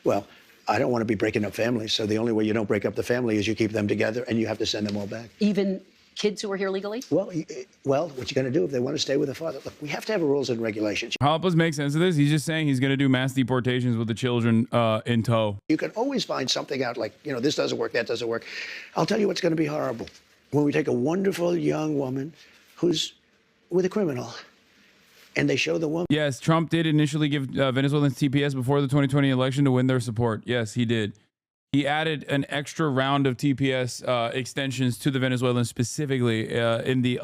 well, I don't want to be breaking up families. So the only way you don't break up the family is you keep them together and you have to send them all back. Even kids who are here legally? Well, what you're going to do if they want to stay with the father? Look, we have to have rules and regulations. Help us make sense of this. He's just saying he's going to do mass deportations with the children in tow. You can always find something out like, this doesn't work, that doesn't work. I'll tell you what's going to be horrible. When we take a wonderful young woman who's with a criminal and they show the woman. Yes, Trump did initially give Venezuelans TPS before the 2020 election to win their support. Yes, he did. He added an extra round of TPS extensions to the Venezuelans specifically in the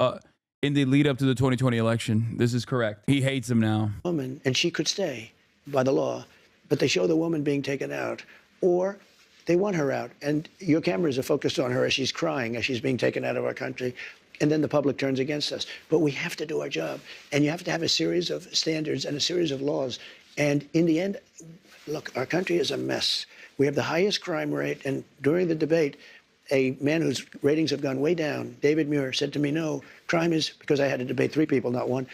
lead up to the 2020 election. This is correct. He hates them now. Woman, and she could stay by the law, but they show the woman being taken out, or they want her out, and your cameras are focused on her as she's crying, as she's being taken out of our country, and then the public turns against us. But we have to do our job, and you have to have a series of standards and a series of laws. And in the end, look, our country is a mess. We have the highest crime rate, and during the debate, a man whose ratings have gone way down, David Muir, said to me, no, crime is, because I had to debate 3 people, not one.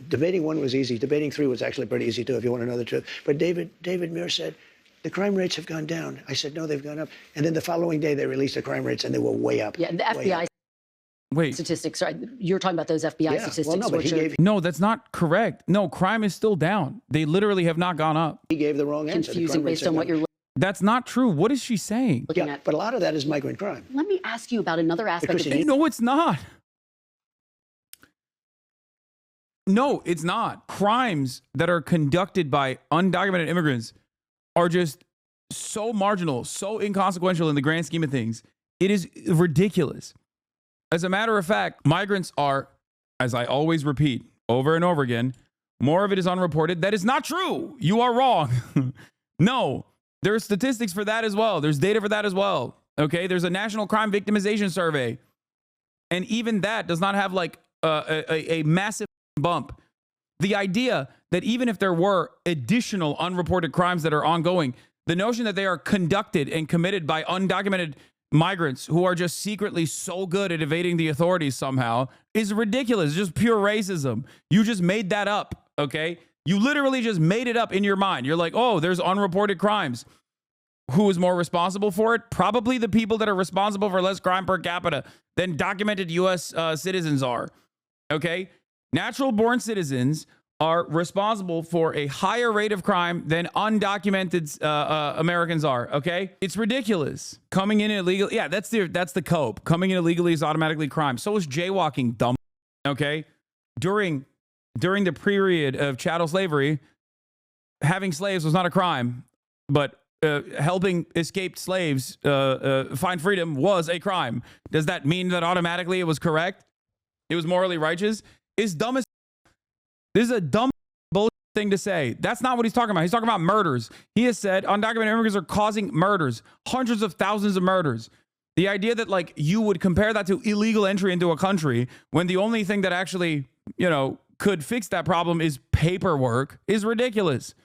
Debating 1 was easy. Debating 3 was actually pretty easy, too, if you want to know the truth. But David Muir said, the crime rates have gone down. I said, no, they've gone up. And then the following day, they released the crime rates, and they were way up. Yeah, the FBI statistics. Right? You're talking about those FBI statistics. Well, no, but no, that's not correct. No, crime is still down. They literally have not gone up. He gave the wrong answer. Confusing based on what you're That's not true. What is she saying? looking at. But a lot of that is migrant crime. Let me ask you about another aspect of this. No, it's not. No, it's not. Crimes that are conducted by undocumented immigrants are just so marginal, so inconsequential in the grand scheme of things. It is ridiculous. As a matter of fact, migrants are, as I always repeat over and over again, more of it is unreported. That is not true. You are wrong. No, there are statistics for that as well. There's data for that as well. Okay, there's a national crime victimization survey. And even that does not have like a massive bump. The idea that even if there were additional unreported crimes that are ongoing, the notion that they are conducted and committed by undocumented migrants who are just secretly so good at evading the authorities somehow is ridiculous. It's just pure racism. You just made that up, okay? You literally just made it up in your mind. You're like, oh, there's unreported crimes. Who is more responsible for it? Probably the people that are responsible for less crime per capita than documented U.S. Citizens are, okay? Natural-born citizens are responsible for a higher rate of crime than undocumented Americans are, okay? It's ridiculous. Coming in illegally, yeah, that's the cope. Coming in illegally is automatically crime. So is jaywalking, dumb, okay? During the period of chattel slavery, having slaves was not a crime, but helping escaped slaves find freedom was a crime. Does that mean that automatically it was correct? It was morally righteous? It's dumb as... This is a dumb bullshit thing to say. That's not what he's talking about. He's talking about murders. He has said undocumented immigrants are causing murders, hundreds of thousands of murders. The idea that like you would compare that to illegal entry into a country when the only thing that actually, could fix that problem is paperwork is ridiculous.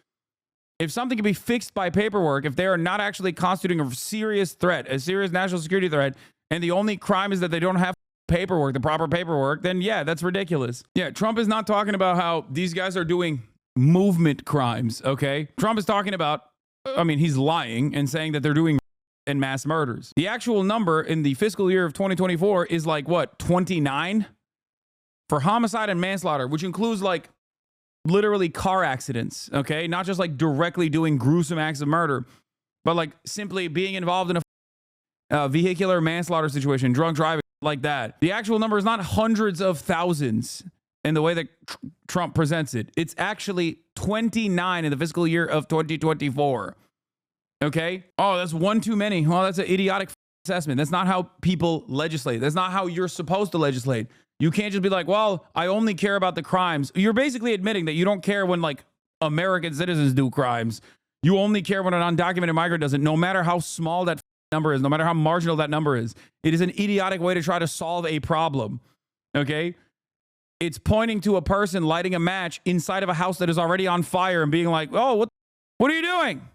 If something can be fixed by paperwork, if they are not actually constituting a serious threat, a serious national security threat, and the only crime is that they don't have paperwork, the proper paperwork, then yeah, that's ridiculous. Yeah, Trump is not talking about how these guys are doing movement crimes, okay? Trump is talking about, he's lying and saying that they're doing and mass murders. The actual number in the fiscal year of 2024 is like, what, 29? For homicide and manslaughter, which includes like literally car accidents, okay? Not just like directly doing gruesome acts of murder, but like simply being involved in a vehicular manslaughter situation, drunk driving, like that. The actual number is not hundreds of thousands in the way that Trump presents it. It's actually 29 in the fiscal year of 2024. Okay? Oh, that's one too many. Well, that's an idiotic assessment. That's not how people legislate. That's not how you're supposed to legislate. You can't just be like, well, I only care about the crimes. You're basically admitting that you don't care when like American citizens do crimes. You only care when an undocumented migrant does it, no matter how small that number is, no matter how marginal that number is. It is an idiotic way to try to solve a problem, okay? It's pointing to a person lighting a match inside of a house that is already on fire and being like, oh, what are you doing?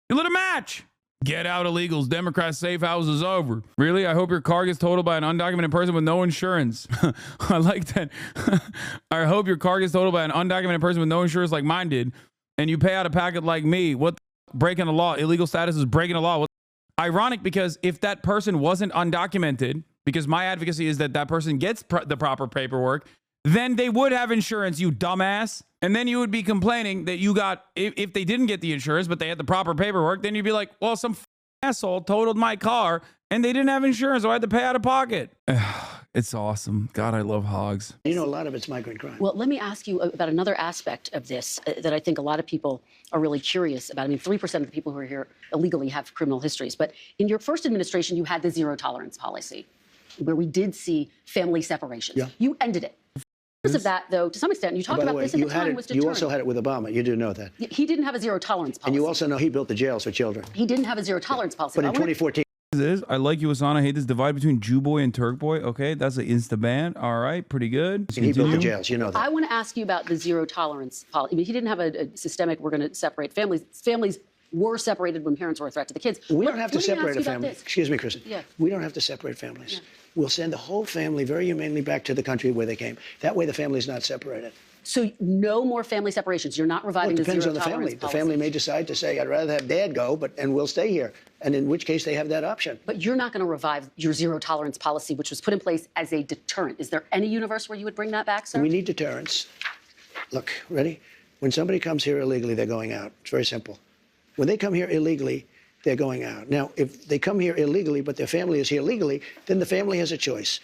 You lit a match. Get out, illegals. Democrats' safe house is over. Really? I hope your car gets totaled by an undocumented person with no insurance. I like that. I hope your car gets totaled by an undocumented person with no insurance like mine did, and you pay out a packet like me. What the breaking the law? Illegal status is breaking the law. Ironic, because if that person wasn't undocumented, because my advocacy is that that person gets the proper paperwork, then they would have insurance, you dumbass. And then you would be complaining that you got, if they didn't get the insurance, but they had the proper paperwork, then you'd be like, well, some asshole totaled my car and they didn't have insurance, so I had to pay out of pocket. It's awesome. God, I love hogs. A lot of it's migrant crime. Well, let me ask you about another aspect of this that I think a lot of people are really curious about. 3% of the people who are here illegally have criminal histories. But in your first administration, you had the zero tolerance policy, where we did see family separations. Yeah. You ended it. Because of that, though, to some extent, you talked about this at the time, was deterrent. You also had it with Obama. You do know that. He didn't have a zero tolerance policy. And you also know he built the jails for children. He didn't have a zero tolerance policy. But in 2014... I like you, Hassan. I hate this divide between Jew boy and Turk boy. Okay, that's an insta ban. All right, pretty good. And he built the jails. You know that. I want to ask you about the zero tolerance policy. He didn't have a systemic, we're going to separate families. Families were separated when parents were a threat to the kids. We don't have to separate a family. Excuse me, Kristen. Yeah. We don't have to separate families. Yeah. We'll send the whole family very humanely back to the country where they came. That way the family's not separated. So no more family separations. You're not reviving the zero tolerance policy. It depends on the family. The family may decide to say, I'd rather have dad go, and we'll stay here. And in which case they have that option. But you're not going to revive your zero tolerance policy, which was put in place as a deterrent. Is there any universe where you would bring that back, sir? We need deterrence. Look, ready? When somebody comes here illegally, they're going out. It's very simple. When they come here illegally, they're going out. Now, if they come here illegally, but their family is here legally, then the family has a choice.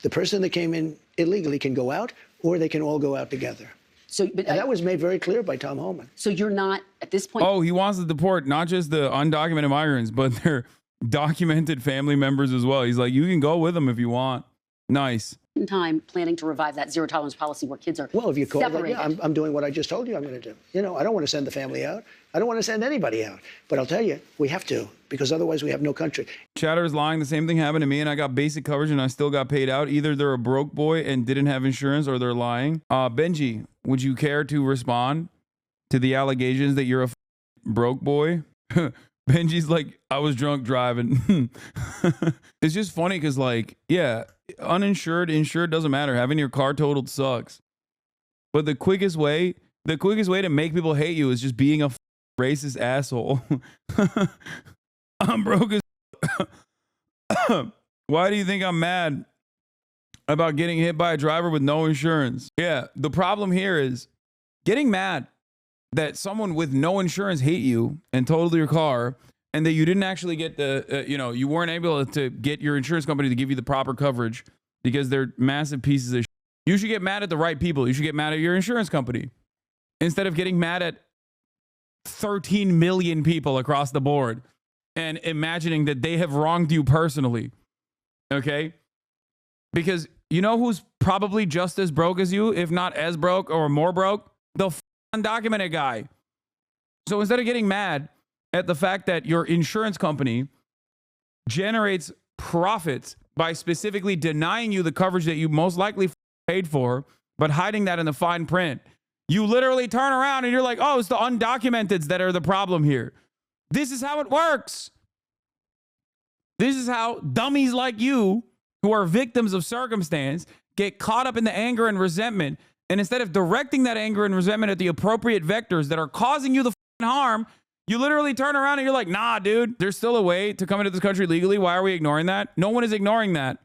The person that came in illegally can go out, or they can all go out together. So, and that was made very clear by Tom Homan. So you're not, at this point... Oh, he wants to deport not just the undocumented migrants, but their documented family members as well. He's like, you can go with them if you want. Nice. in time planning to revive that zero tolerance policy where kids are well, if you call that, separated? yeah, I'm doing what I just told you I'm going to do. You know, I don't want to send the family out. I don't want to send anybody out. But I'll tell you, we have to, because otherwise we have no country. Chatter is lying. The same thing happened to me, and I got basic coverage, and I still got paid out. Either they're a broke boy and didn't have insurance, or they're lying. Benji, would you care to respond to the allegations that you're a broke boy? Benji's like, I was drunk driving. It's just funny because, like, yeah, uninsured, insured doesn't matter. Having your car totaled sucks. But the quickest way to make people hate you is just being a racist asshole. I'm broke as Why do you think I'm mad about getting hit by a driver with no insurance? Yeah, the problem here is getting mad that someone with no insurance hate you and totaled your car, and that you didn't actually get the, you weren't able to get your insurance company to give you the proper coverage because they're massive pieces of shit. You should get mad at the right people. You should get mad at your insurance company instead of getting mad at 13 million people across the board and imagining that they have wronged you personally. Okay? Because you know who's probably just as broke as you, if not as broke or more broke? The undocumented guy. So instead of getting mad at the fact that your insurance company generates profits by specifically denying you the coverage that you most likely paid for, but hiding that in the fine print, you literally turn around and you're like, oh, it's the undocumenteds that are the problem here. This is how it works. This is how dummies like you, who are victims of circumstance, get caught up in the anger and resentment. And instead of directing that anger and resentment at the appropriate vectors that are causing you the harm, you literally turn around and you're like, nah, dude, there's still a way to come into this country legally. Why are we ignoring that? No one is ignoring that.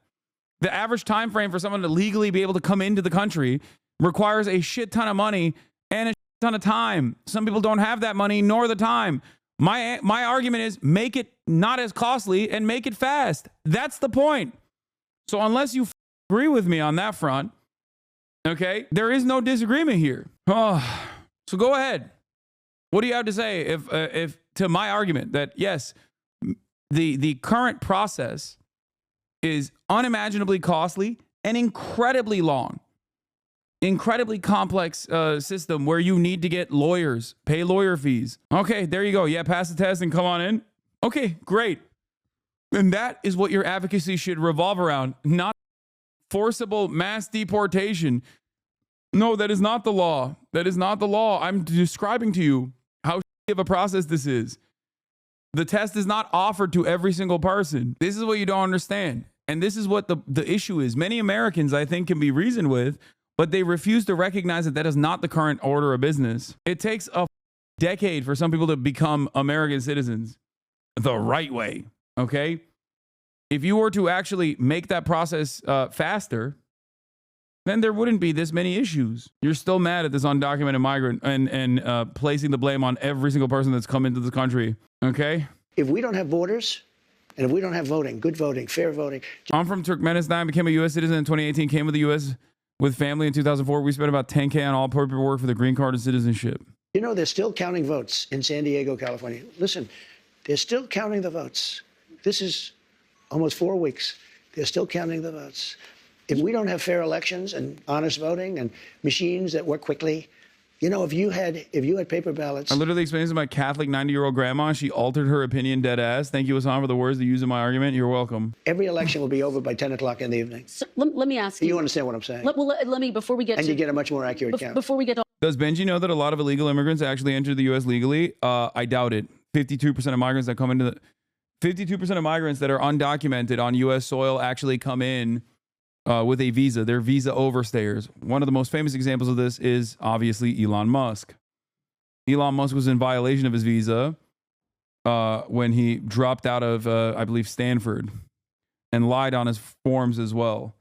The average time frame for someone to legally be able to come into the country requires a shit ton of money and a shit ton of time. Some people don't have that money nor the time. My argument is make it not as costly and make it fast. That's the point. So unless you agree with me on that front, okay, there is no disagreement here. Oh, so go ahead. What do you have to say if to my argument that yes, the current process is unimaginably costly and incredibly long, incredibly complex system where you need to get lawyers, pay lawyer fees. Okay, there you go. Yeah, pass the test and come on in. Okay, great. And that is what your advocacy should revolve around, not forcible mass deportation. No, that is not the law. That is not the law. I'm describing to you how shitty of a process this is. The test is not offered to every single person. This is what you don't understand. And this is what the issue is. Many Americans, I think, can be reasoned with, but they refuse to recognize that that is not the current order of business. It takes a decade for some people to become American citizens the right way, okay? If you were to actually make that process faster, then there wouldn't be this many issues. You're still mad at this undocumented migrant and placing the blame on every single person that's come into this country, okay? If we don't have borders, and if we don't have voting, good voting, fair voting. I'm from Turkmenistan, became a U.S. citizen in 2018, came to the U.S. with family in 2004. We spent about $10K on all paperwork for the green card and citizenship. You know, they're still counting votes in San Diego, California. Listen, they're still counting the votes. This is almost 4 weeks. They're still counting the votes. If we don't have fair elections and honest voting and machines that work quickly, you know, if you had paper ballots. I literally explained this to my Catholic 90-year-old grandma. She altered her opinion dead ass. Thank you, Hassan, for the words to use in my argument. You're welcome. Every election will be over by 10 o'clock in the evening. So, let me ask you. You understand what I'm saying? Let me, before we get and to... you get a much more accurate count. Before we get to... Does Benji know that a lot of illegal immigrants actually enter the U.S. legally? I doubt it. 52% of migrants that come into the... 52% of migrants that are undocumented on U.S. soil actually come in with a visa. They're visa overstayers. One of the most famous examples of this is obviously Elon Musk. Elon Musk was in violation of his visa when he dropped out of, I believe, Stanford and lied on his forms as well.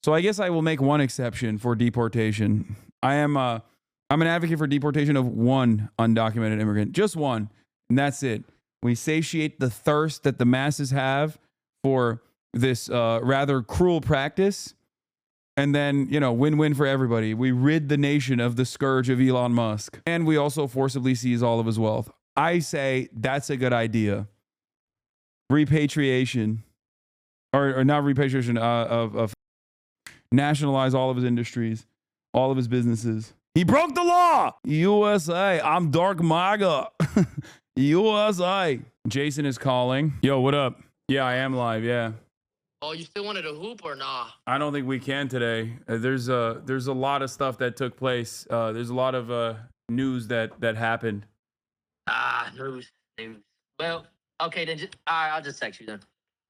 So I guess I will make one exception for deportation. I'm an advocate for deportation of one undocumented immigrant, just one, and that's it. We satiate the thirst that the masses have for this rather cruel practice. And then, you know, win-win for everybody. We rid the nation of the scourge of Elon Musk. And we also forcibly seize all of his wealth. I say that's a good idea. Repatriation. Or not repatriation, nationalize all of his industries, all of his businesses. He broke the law. USA. I'm Dark MAGA. USA. Jason is calling. Yo, what up? Yeah, I am live. Yeah. Oh, you still wanted to hoop or nah? I don't think we can today. There's a lot of stuff that took place. There's a lot of news that happened. News. Well, okay, then all right, I'll just text you then.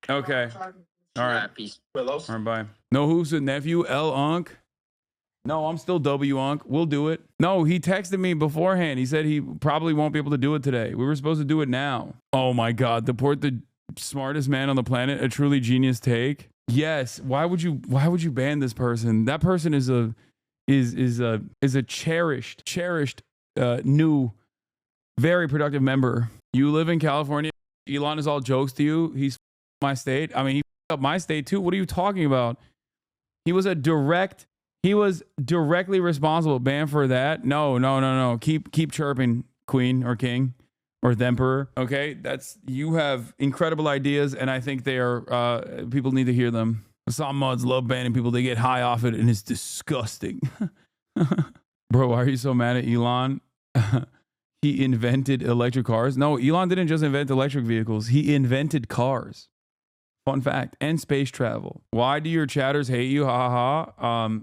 Okay. All right. Peace. All right, bye. No, who's the nephew? L Unk? No, I'm still W Unk. We'll do it. No, he texted me beforehand. He said he probably won't be able to do it today. We were supposed to do it now. Oh my God. Deport the smartest man on the planet. A truly genius take. Yes. Why would you ban this person? That person is a cherished new, very productive member. You live in California. Elon is all jokes to you. He's my state. I mean, he up my state too. What are you talking about? He was directly responsible. Ban for that? No. Keep chirping, Queen or King or the Emperor. Okay, you have incredible ideas, and I think they are people need to hear them. Some mods love banning people. They get high off it, and it's disgusting. Bro, why are you so mad at Elon? He invented electric cars. No, Elon didn't just invent electric vehicles. He invented cars. Fun fact. And space travel. Why do your chatters hate you? Ha ha ha.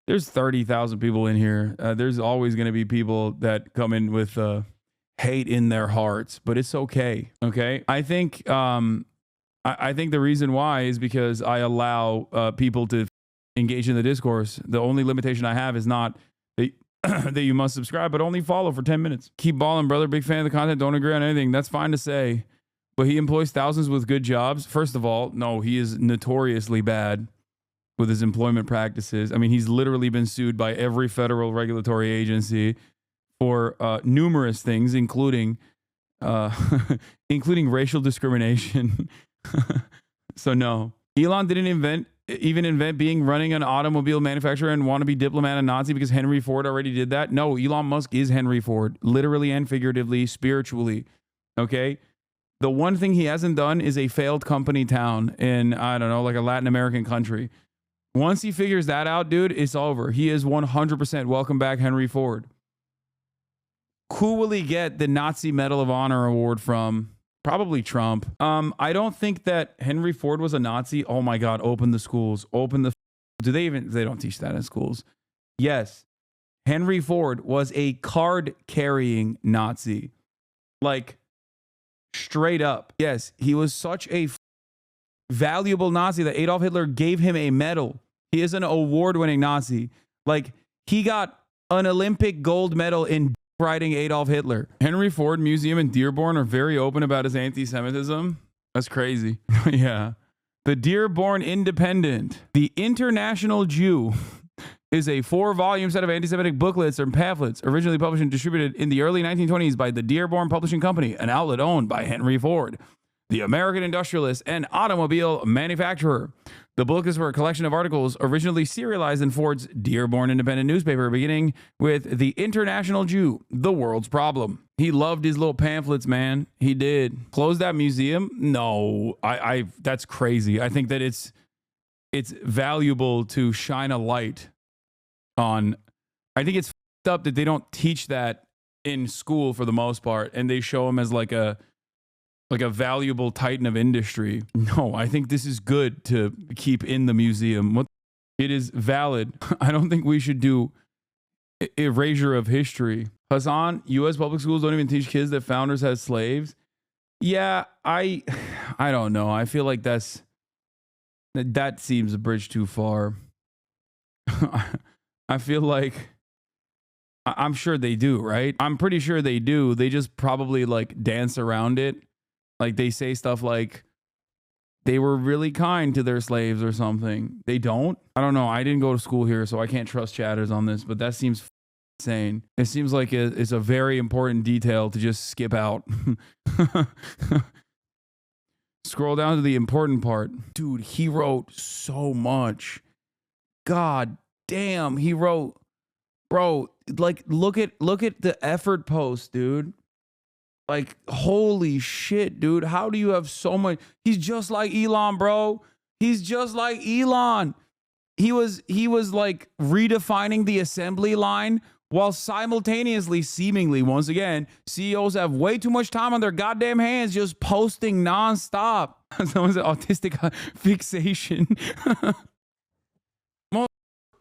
There's 30,000 people in here. There's always going to be people that come in with hate in their hearts, but it's okay. Okay. I think the reason why is because I allow people to engage in the discourse. The only limitation I have is not that you must subscribe, but only follow for 10 minutes. Keep balling, brother. Big fan of the content. Don't agree on anything. That's fine to say. But he employs thousands with good jobs. First of all, no, he is notoriously bad with his employment practices. I mean, he's literally been sued by every federal regulatory agency for numerous things, including racial discrimination. So no, Elon didn't even invent running an automobile manufacturer and want to be diplomat and Nazi because Henry Ford already did that. No, Elon Musk is Henry Ford, literally and figuratively, spiritually. Okay. The one thing he hasn't done is a failed company town in, I don't know, like a Latin American country. Once he figures that out, dude, it's over. He is 100% welcome back Henry Ford. Who will he get the Nazi Medal of Honor award from? Probably Trump. I don't think that Henry Ford was a Nazi. Oh my God, open the schools. They don't teach that in schools. Yes. Henry Ford was a card-carrying Nazi. Like, straight up. Yes, he was such a valuable Nazi that Adolf Hitler gave him a medal. He is an award-winning Nazi. Like, he got an Olympic gold medal in riding Adolf Hitler. Henry Ford Museum in Dearborn are very open about his anti-Semitism. That's crazy. Yeah. The Dearborn Independent. The International Jew is a 4-volume set of anti-Semitic booklets or pamphlets originally published and distributed in the early 1920s by the Dearborn Publishing Company, an outlet owned by Henry Ford, the American industrialist and automobile manufacturer. The book is for a collection of articles originally serialized in Ford's Dearborn Independent newspaper, beginning with The International Jew, The World's Problem. He loved his little pamphlets, man. He did. Close that museum? No, that's crazy. I think that it's valuable to shine a light on. I think it's f***ed up that they don't teach that in school for the most part, and they show him as like a valuable titan of industry. No, I think this is good to keep in the museum. It is valid. I don't think we should do erasure of history. Hassan, U.S. public schools don't even teach kids that founders had slaves. Yeah, I don't know. I feel like that seems a bridge too far. I feel like I'm sure they do, right? I'm pretty sure they do. They just probably like dance around it. Like they say stuff like they were really kind to their slaves or something. They don't? I don't know. I didn't go to school here, so I can't trust chatters on this, but that seems insane. It seems like it's a very important detail to just skip out. Scroll down to the important part. Dude, he wrote so much. God damn, he wrote, bro, like look at the effort post, dude. Like, holy shit, dude. How do you have so much? He's just like Elon, bro. He's just like Elon. he was like redefining the assembly line while simultaneously, seemingly, once again, CEOs have way too much time on their goddamn hands just posting nonstop. Someone said autistic fixation.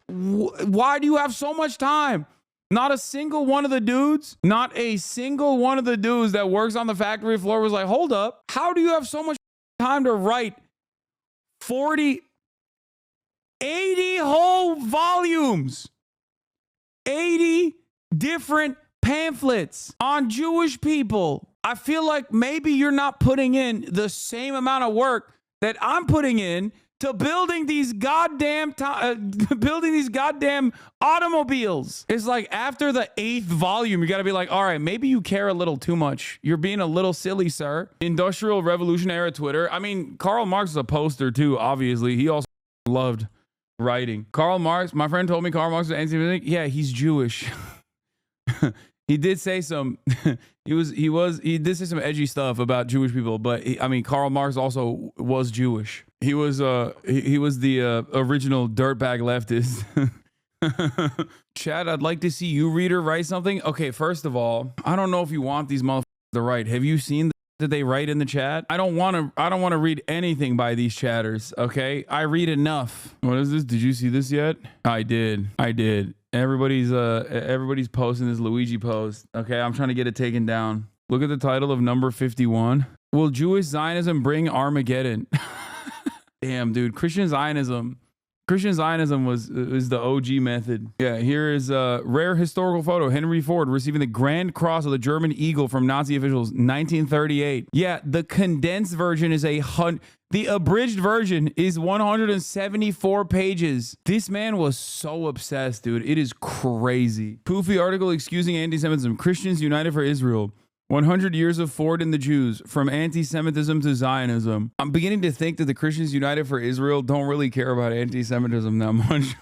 Why do you have so much time? Not a single one of the dudes that works on the factory floor was like, hold up, how do you have so much time to write 80 whole volumes, 80 different pamphlets on Jewish people? I feel like maybe you're not putting in the same amount of work that I'm putting in to building these goddamn automobiles. It's like after the 8th volume, you got to be like, all right, maybe you care a little too much. You're being a little silly, sir. Industrial Revolution era Twitter. I mean, Karl Marx is a poster too, obviously. He also loved writing. Karl Marx, my friend told me Karl Marx was anti-Semitic. Yeah, he's Jewish. He did say some he did say some edgy stuff about Jewish people, but Karl Marx also was Jewish. He was the original dirtbag leftist. Chad, I'd like to see you read or write something. Okay, first of all, I don't know if you want these motherfuckers to write. Have you seen that they write in the chat? I don't want to read anything by these chatters, okay? I read enough. What is this? Did you see this yet? I did. Everybody's posting this Luigi post. Okay, I'm trying to get it taken down. Look at the title of number 51. Will Jewish Zionism bring Armageddon? Damn, dude. Christian Zionism was the OG method. Yeah, here is a rare historical photo. Henry Ford receiving the Grand Cross of the German Eagle from Nazi officials, 1938. Yeah, the condensed version is the abridged version is 174 pages. This man was so obsessed, dude. It is crazy. Poofy article excusing anti-Semitism. Christians united for Israel. 100 years of Ford and the Jews, from anti-Semitism to Zionism. I'm beginning to think that the Christians United for Israel don't really care about anti-Semitism that much.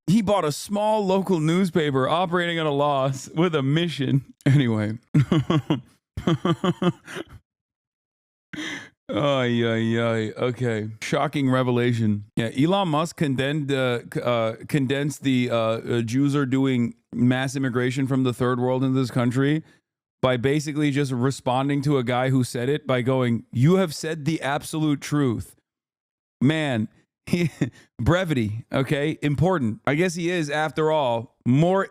He bought a small local newspaper operating at a loss with a mission. Anyway. Okay. Shocking revelation. Yeah, Elon Musk condensed the Jews are doing mass immigration from the third world into this country by basically just responding to a guy who said it by going, "You have said the absolute truth." Man, brevity, okay? Important. I guess he is, after all, more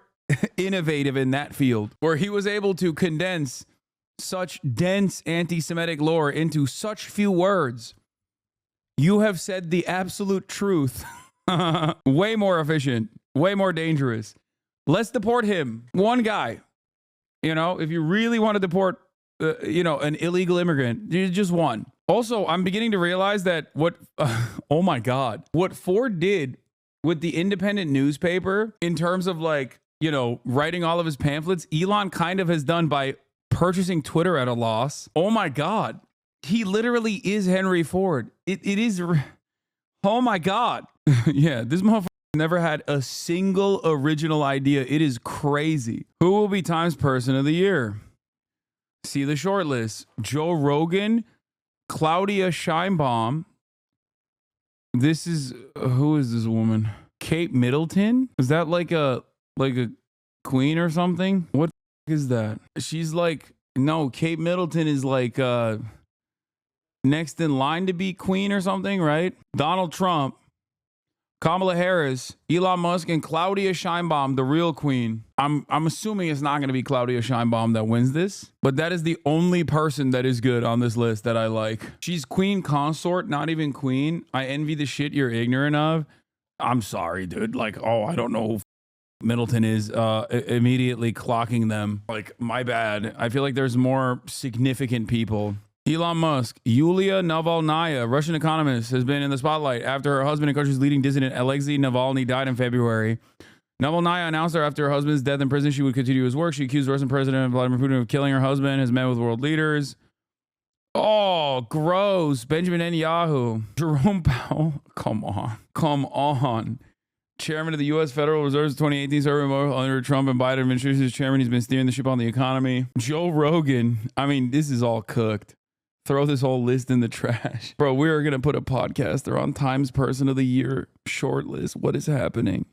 innovative in that field, where he was able to condense such dense anti-Semitic lore into such few words. You have said the absolute truth. Way more efficient, way more dangerous. Let's deport him. One guy. You know, if you really want to deport, an illegal immigrant, just one. Also, I'm beginning to realize that what Ford did with the independent newspaper in terms of writing all of his pamphlets, Elon kind of has done by purchasing Twitter at a loss. Oh my God. He literally is Henry Ford. It is. Oh my God. Yeah, this motherfucker never had a single original idea. It is crazy. Who will be Times Person of the Year? See the short list. Joe Rogan, Claudia Scheinbaum. Who is this woman? Kate Middleton? Is that like a queen or something? What is that? She's no, Kate Middleton is next in line to be queen or something, right? Donald Trump, Kamala Harris, Elon Musk, and Claudia Scheinbaum, the real queen. I'm assuming it's not going to be Claudia Scheinbaum that wins this, but that is the only person that is good on this list that I like. She's queen consort, not even queen. I envy the shit you're ignorant of. I'm sorry, dude. I don't know who Middleton is, immediately clocking them. My bad. I feel like there's more significant people. Elon Musk, Yulia Navalnaya, Russian economist, has been in the spotlight after her husband and country's leading dissident Alexei Navalny died in February. Navalnaya announced that after her husband's death in prison, she would continue his work. She accused Russian President Vladimir Putin of killing her husband, has met with world leaders. Oh, gross. Benjamin Netanyahu. Jerome Powell. Come on. Chairman of the U.S. Federal Reserve's 2018 survey under Trump and Biden administration as chairman. He's been steering the ship on the economy. Joe Rogan. This is all cooked. Throw this whole list in the trash. Bro, we are going to put a podcaster on Times Person of the Year shortlist. What is happening?